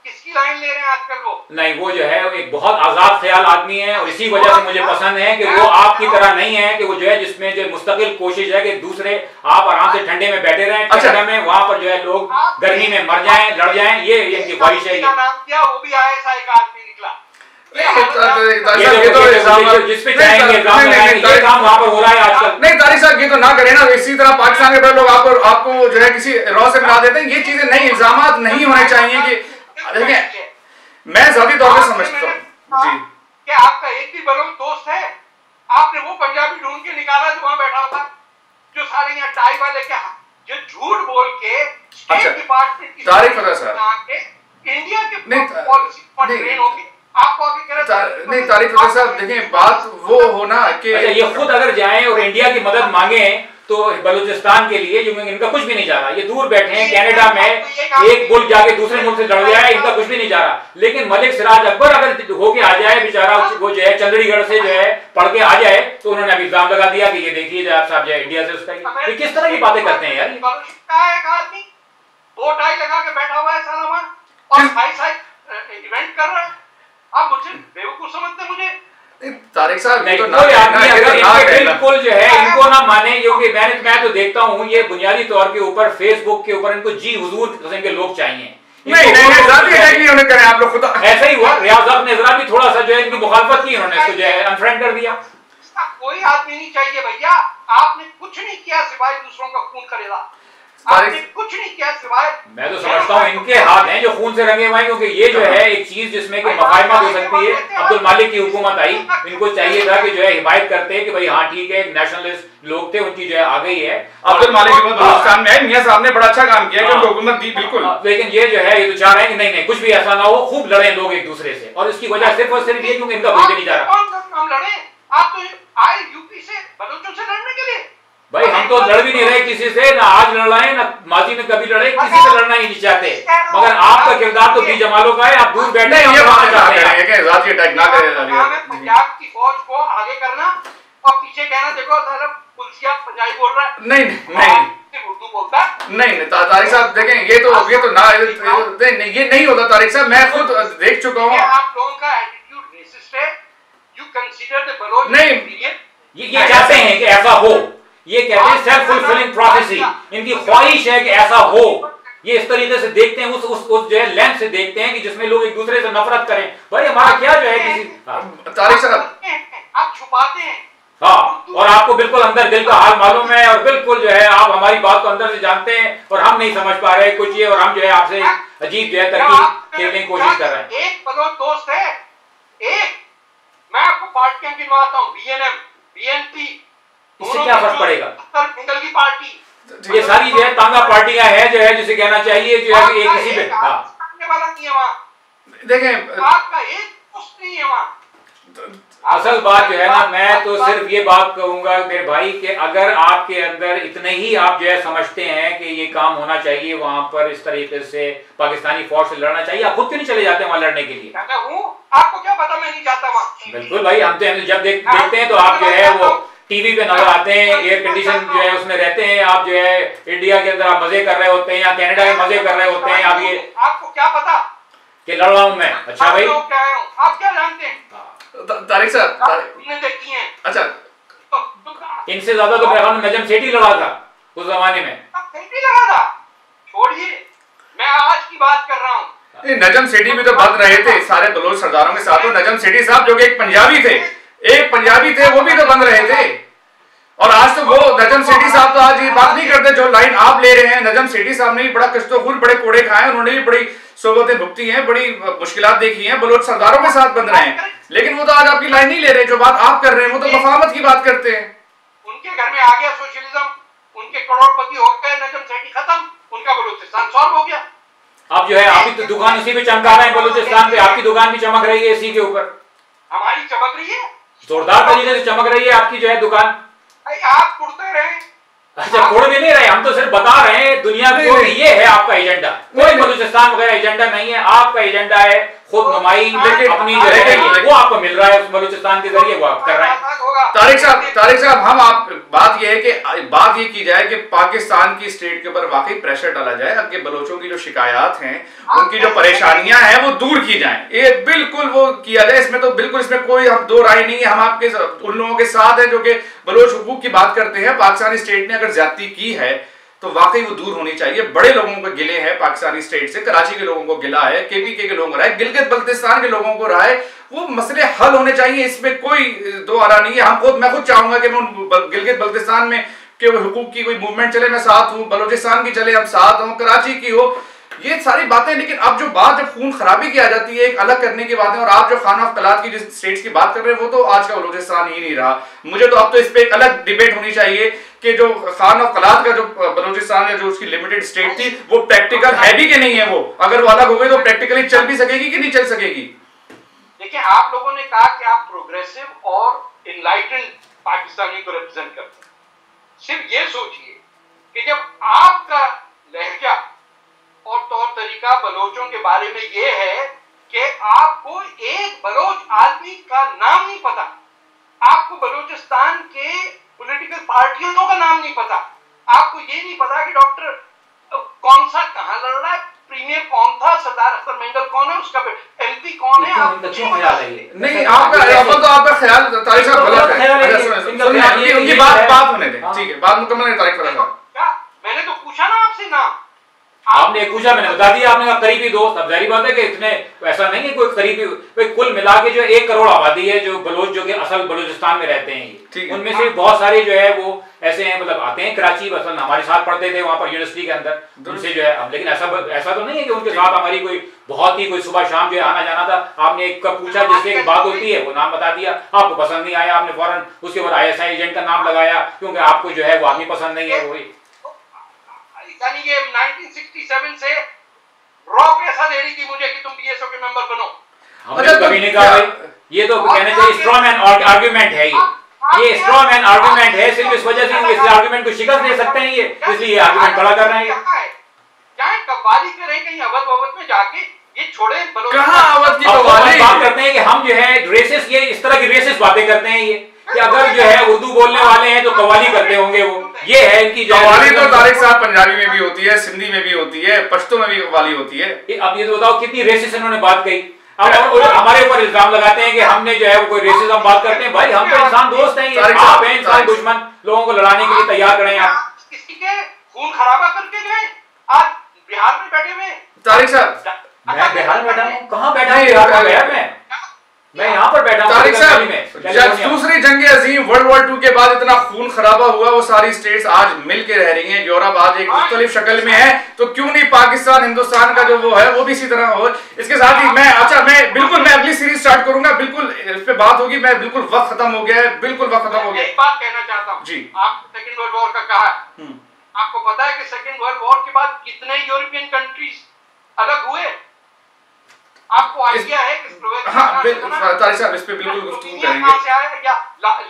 किसकी लाइन ले रहे हैं आजकल वो? नहीं, वो जो है एक बहुत आजाद ख्याल आदमी है और इसी वजह से मुझे पसंद है कि वो आपकी तरह नहीं है कि वो जो है जिसमें जो मुस्तकिल कोशिश है कि दूसरे आप आराम से ठंडे में बैठे रहें, ठंडा में वहां पर जो है लोग गर्मी में मर जाएं, लड़ जाएं, ये इनकी ख्वाहिश है। वो भी आईएसआई का आदमी निकला, जिस पे चाहेंगे ये काम वहां पर हो रहा है आजकल। नहीं तारिक साहब ये तो ना करें ना, इसी तरह पाकिस्तान के बड़े लोग आपको जो है किसी रॉ से मिला देते हैं, ये चीजें नहीं, इल्जामात नहीं होने चाहिए। कि देखिए मैं ज़ाती तौर पे समझता हूँ जी क्या आपका एक भी बलोच दोस्त है? आपने वो पंजाबी ढूंढ के निकाला जो वहां बैठा था, जो सारे यहाँ टाई वाले के जो झूठ बोल के स्टेट डिपार्टमेंट की तारिक फता साहब इंडिया के पॉलिसी पर ट्रेन होगी। आपको आगे कह रहा नहीं तारिक फता साहब देखें, बात वो हो ना कि ये खुद अगर जाएं और इंडिया की मदद मांगे तो बलूचिस्तान के लिए, जो इनका कुछ भी नहीं जा रहा, ये दूर बैठे हैं कनाडा में, एक मुल्क जाके दूसरे मुल्क से लड़ गया है, इनका कुछ भी नहीं जा रहा। लेकिन मलिक सिराज अकबर अगर होके आ जाए बेचारा, वो जो है चंडीगढ़ से जो है पढ़ के आ जाए, तो उन्होंने अभी इल्जाम लगा दिया कि ये देखिए आप साहब जो है इंडिया से उसका, ये किस तरह की बातें करते हैं यार। एक आदमी दो टाई लगा के बैठा हुआ है साला वहां और इवेंट कर रहा है। आप मुझे बेवकूफ समझते हैं मुझे? तारिक साहब नहीं, कोई आदमी अगर बिल्कुल जो है इनको ना माने, क्योंकि मैं तो देखता हूँ ये बुनियादी तौर के ऊपर फेसबुक के ऊपर इनको जी हुजूर किस्म के लोग चाहिए। नहीं जाती अटैक नहीं होने करें आप लोग खुद। ऐसा ही हुआ, रियाज़त नेज़रा भी थोड़ा सा जो है इनकी मुखालफत की, उन्होंने इसको जो है अनफ्रेंड कर दिया। कोई आदमी नहीं चाहिए भैया, आपने कुछ नहीं किया सिवाय दूसरों का खून करेगा, आपने कुछ नहीं किया सिवाय। मैं तो समझता हूँ इनके हाथ हैं जो खून से रंगे हुए हैं, क्योंकि ये जो है एक चीज जिसमें कि मफाहमत हो सकती है। अब्दुल मालिक की हुकूमत आई, इनको चाहिए था कि जो है हिमायत करते हैं कि भाई हाँ ठीक है, नेशनलिस्ट लोग थे, उनकी जो है आ गई है। अब्दुल मालिक की बलूचिस्तान में मियां साहब ने बड़ा अच्छा काम किया, क्योंकि हुकूमत दी बिल्कुल। लेकिन ये जो है ये तो चाह रहे हैं कि नहीं कुछ भी ऐसा ना हो, खूब लड़े लोग एक दूसरे से, और इसकी वजह सिर्फ और सिर्फ ये क्योंकि इनका कोई नहीं जा रहा। हम लड़े, आप तो आए यूपी से बलूचों से लड़ने के लिए। भाई हम तो लड़ भी नहीं रहे किसी से, ना आज लड़ रहे हैं ना माजी में कभी लड़े, किसी से लड़ना ही नहीं चाहते। मगर आपका किरदार तो बी जमालों का है, आप दूर बैठे हैं, ये बात चाहते हैं कि जाती अटैक ना करें। पंजाब की फौज को आगे करना और पीछे कहना देखो पुलिसिया पंजाबी बोल रहा है। नहीं उर्दू बोलता है। नहीं तारिक साहब देखें, ये तो ना ये नहीं होता तारिक साहब, मैं खुद देख चुका हूँ। आप लोगों का एटीट्यूड रेसिस्ट है, यू कंसीडर द बलोच नहीं, ये चाहते हैं कि ऐसा हो, ये कहते हैं सेल्फ फुलफिलिंग प्रोफेसी, इनकी ख्वाहिश है कि ऐसा हो। ये इस तरीके से देखते हैं, उस जो है लेंस से देखते हैं कि जिसमें लोग एक दूसरे से नफरत करें। भाई हमारा क्या जो है किसी तारिक साहब आप छुपाते हैं। हाँ, और आपको बिल्कुल अंदर दिल का हाल मालूम है, और बिल्कुल जो है आप हमारी बात को अंदर से जानते हैं, और हम नहीं समझ पा रहे कुछ ये, और हम जो है आपसे अजीब जो है तरकीब खेलने की कोशिश कर रहे हैं। एक बलोच दोस्त है, एक मैं आपको पार्टियां गिनवाता हूँ, बीएनएम, बीएनपी, इससे क्या फर्क पड़ेगा? की पार्टी, ये सारी जो है तांगा पार्टियां हैं जो है, जिसे कहना चाहिए जो है एक किसी पे वाला नहीं है वहाँ। देखें आपका एक दोस्त नहीं है वहाँ। असल बात जो है ना, मैं तो सिर्फ ये बात कहूंगा मेरे भाई कि अगर आपके अंदर इतने ही आप जो है समझते हैं कि ये काम होना चाहिए, वहां पर इस तरीके से पाकिस्तानी फौज से लड़ना चाहिए, आप खुद क्यों नहीं चले जाते वहां लड़ने के लिए? आपको क्या पता मैं नहीं जाता वहां? बिल्कुल भाई, हम तो जब देखते हैं तो आप जो है वो टीवी पे नजर आते हैं, एयर कंडीशन जो है उसमें रहते हैं, आप जो है इंडिया के अंदर आप मजे कर रहे होते हैं या कनाडा में मजे कर रहे होते हैं। आप ये आपको क्या पता कि लड़ रहा हूं मैं? अच्छा भाई आप क्या जानते हैं? तारिक साहब देखी है। अच्छा, इनसे ज्यादा तो मेरा ख्याल नजम सेठी लड़ा था उस जमाने में। सेठी लड़ा था? छोड़िए, मैं आज की बात कर रहा हूँ। नजम सेठी भी तो बंद रहे थे सारे बलोच सरदारों के साथ। नजम सेठी साहब जो कि एक पंजाबी थे, वो भी तो बंद रहे थे। और आज तो वो नजम सेठी साहब तो आज ये बात नहीं करते जो लाइन आप ले रहे हैं। नजम सेठी साहब ने भी बड़ा कष्टोखूर बड़े कोड़े खाए, उन्होंने भी बड़ी सोबतें भुगती हैं, बड़ी मुश्किलात देखी हैं, बलोच सरदारों के साथ बंद रहे हैं। लेकिन वो तो आज आपकी लाइन नहीं ले रहे, जो बात आप कर रहे हैं वो तो मफाहमत की बात करते हैं। उनके घर में आ गया सोशलिज्म, उनके करोड़पति हो गए, नजम सेठी खत्म, उनका बलूचिस्तान सॉल्व हो गया। अब जो है आपकी तो दुकान उसी पे चमका रहे हैं बलूचिस्तान पे, आपकी दुकान भी चमक रही है इसी के ऊपर। हमारी चमक रही है, जोरदार तरीके से चमक रही है आपकी जो है दुकान। आप कुड़ते रहे। अच्छा, कुड़ भी नहीं रहे, हम तो सिर्फ बता रहे हैं दुनिया को कि ये है आपका एजेंडा। कोई बलूचिस्तान वगैरह एजेंडा नहीं है, आपका एजेंडा है खुद नुमाई अपनी जो है वो आपको मिल रहा है उस बलूचिस्तान के जरिए, वो आप कर रहे हैं। तारिक साहब हम आप बात ये है कि बात ये की जाए कि पाकिस्तान की स्टेट के ऊपर वाकई प्रेशर डाला जाए, अब बलोचों की जो शिकायत हैं, उनकी जो परेशानियां हैं वो दूर की जाएं, ये बिल्कुल वो किया जाए। इसमें तो बिल्कुल इसमें कोई हम दो राय नहीं है। हम आपके उन लोगों के साथ हैं जो कि बलोच हुकूक की बात करते हैं। पाकिस्तानी स्टेट ने अगर ज्यादती की है तो वाकई वो दूर होनी चाहिए। बड़े लोगों को गिले हैं पाकिस्तानी स्टेट से, कराची के लोगों को गिला है, केपीके के लोगों को रहा है, गिलगित बल्तिस्तान के लोगों को रहा है। वो मसले हल होने चाहिए, इसमें कोई दो आरा नहीं है। मैं खुद चाहूंगा कि मैं गिलगित बल्तिस्तान में के हुकूक की कोई मूवमेंट चले, मैं साथ हूँ, बलोचिस्तान की चले हम साथ हों, कराची की हो, ये सारी बातें, लेकिन अब जो बात जब खून खराबी की आ जाती है, एक अलग करने की बातें, और आप जो खान ऑफ कलात की जिस स्टेट्स की बात कर रहे हैं, वो तो आज का बलूचिस्तान ही नहीं रहा। मुझे तो अब तो इस पे एक अलग डिबेट होनी चाहिए कि जो खान ऑफ कलात का जो बलूचिस्तान या जो उसकी लिमिटेड स्टेट थी, वो प्रैक्टिकल है भी कि नहीं है। वो अगर वो अलग हो गई तो प्रैक्टिकली चल भी सकेगी कि नहीं चल सकेगी। देखिए, आप लोगों ने कहा कि आप प्रोग्रेसिव और इनलाइटेंड पाकिस्तानी को रिप्रेजेंट करते हैं। सिर्फ ये सोचिए कि जब आपका लहजा और तौर तरीका बलोचों के बारे में ये है कि आपको एक बलोच आदमी का नाम नहीं पता, आपको बलूचिस्तान के पॉलिटिकल पार्टियों का नाम नहीं पता, आपको ये नहीं पता कि डॉक्टर कौन सा कहां लड़ रहा है, प्रीमियर कौन था, सरदार अख्तर मेंगल कौन है, उसका एमपी कौन है, आप नहीं आपका ख्याल तारिक साहब गलत है। उनकी बात होने दें, ठीक है, बात मुकम्मल है तारिक साहब। मैंने तो पूछा ना आपसे नाम, आपने पूछा, मैंने बता दिया, आपने कहा करीबी दोस्त। अब जाहिर बात है कि इतने ऐसा नहीं है कोई करीबी, कुल मिला के जो 1 करोड़ आबादी है जो बलोच जो कि असल बलूचिस्तान में रहते हैं, उनमें से बहुत सारे जो है वो ऐसे हैं, मतलब आते हैं कराची, असल हमारे साथ पढ़ते थे वहां पर यूनिवर्सिटी के अंदर, उनसे जो है, लेकिन ऐसा तो नहीं है कि उनके साथ हमारी कोई बहुत ही कोई सुबह शाम जो है आना जाना था। आपने एक का पूछा जिससे एक बात होती है, वो नाम बता दिया, आपको पसंद नहीं आया, आपने फौरन उसके बाद ISI एजेंट का नाम लगाया क्योंकि आपको जो है वो आदमी पसंद नहीं है। वही यानी ये 1967 से रॉक ऐसा दे रही थी मुझे कि तुम BSO के मेंबर बनो। हमने कभी नहीं कहा भाई, ये तो कहना चाहिए स्ट्रॉ मैन आर्गुमेंट है, ये स्ट्रॉ मैन आर्गुमेंट है, सिर्फ इस वजह से इस आर्गुमेंट को शिकस्त दे सकते हैं ये, इसलिए ये आर्गुमेंट खड़ा कर रहे हैं। चाहे कव्वाली करें कहीं अवध में जाके, ये छोड़े कहां अवध की कव्वाली बात करते हैं कि हम जो है रेसिस्ट, ये इस तरह की रेसिस्ट बातें करते हैं ये कि अगर जो है उर्दू बोलने वाले हैं तो कव्वाली करते होंगे वो, ये है इनकी कव्वाली। तो तारिक साहब पंजाबी में भी होती है, सिंधी में भी होती है, पश्तो में भी कव्वाली होती है। अब ये तो बताओ कितनी रेसिस्ट इन्होंने बात कही। अब हमारे ऊपर इल्जाम लगाते हैं कि हमने जो है वो कोई रेसिज्म बात करते हैं। भाई हम तो इंसान दोस्त हैं, आप हैं इंसान दुश्मन, लोगों को लड़ाने के लिए तैयार खड़े हैं आप। किसी के खून खराबा करके गए, आज बिहार में बैठे हुए। तारिक साहब, मैं बिहार में बैठा हूँ, कहाँ बैठा हूँ बिहार में, मैं यहाँ पर बैठा हूँ। तारिक साहब, दूसरी जंग अजीम वर्ल्ड वॉर 2 के बाद इतना खून खराबा हुआ, वो सारी स्टेट्स आज मिलके रह रही हैं, यूरोप आज एक मुख्तलिफ शक्ल में है, तो क्यों नहीं पाकिस्तान हिंदुस्तान का जो वो है वो भी इसी तरह हो। इसके साथ ही मैं मैं अगली सीरीज स्टार्ट करूंगा, बिल्कुल इस पे बात होगी। मैं बिल्कुल वक्त खत्म हो गया है, बिल्कुल वक्त खत्म हो गया। एक बात कहना चाहता हूँ जी, आप सेकेंड वर्ल्ड वॉर का कहा, आपको पता है कि सेकेंड वर्ल्ड वॉर के बाद कितने यूरोपियन कंट्रीज अलग हुए? आपको आइडिया है कि हाँ तारिक साहब इस पे बिल्कुल गुफ्तगू करेंगे। या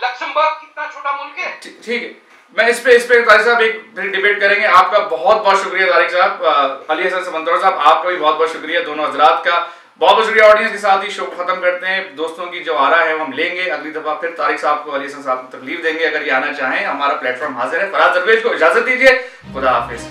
लक्समबर्ग कितना छोटा मुल्क है। ठीक है, मैं इस पे तारिक साहब एक डिबेट करेंगे। आपका बहुत बहुत शुक्रिया तारिक साहब, अली हसन समंदर साहब आपका भी बहुत बहुत शुक्रिया, दोनों हजरात का बहुत बहुत शुक्रिया। ऑडियंस के साथ ही शो खत्म करते हैं। दोस्तों की जो आरा है वो हम लेंगे, अगली दफा फिर तारिक साहब को, अली हसन साहब को तकलीफ देंगे अगर ये आना चाहें। हमारा प्लेटफॉर्म हाजिर है। फराज दरवेश को इजाजत दीजिए, खुदा हाफिज।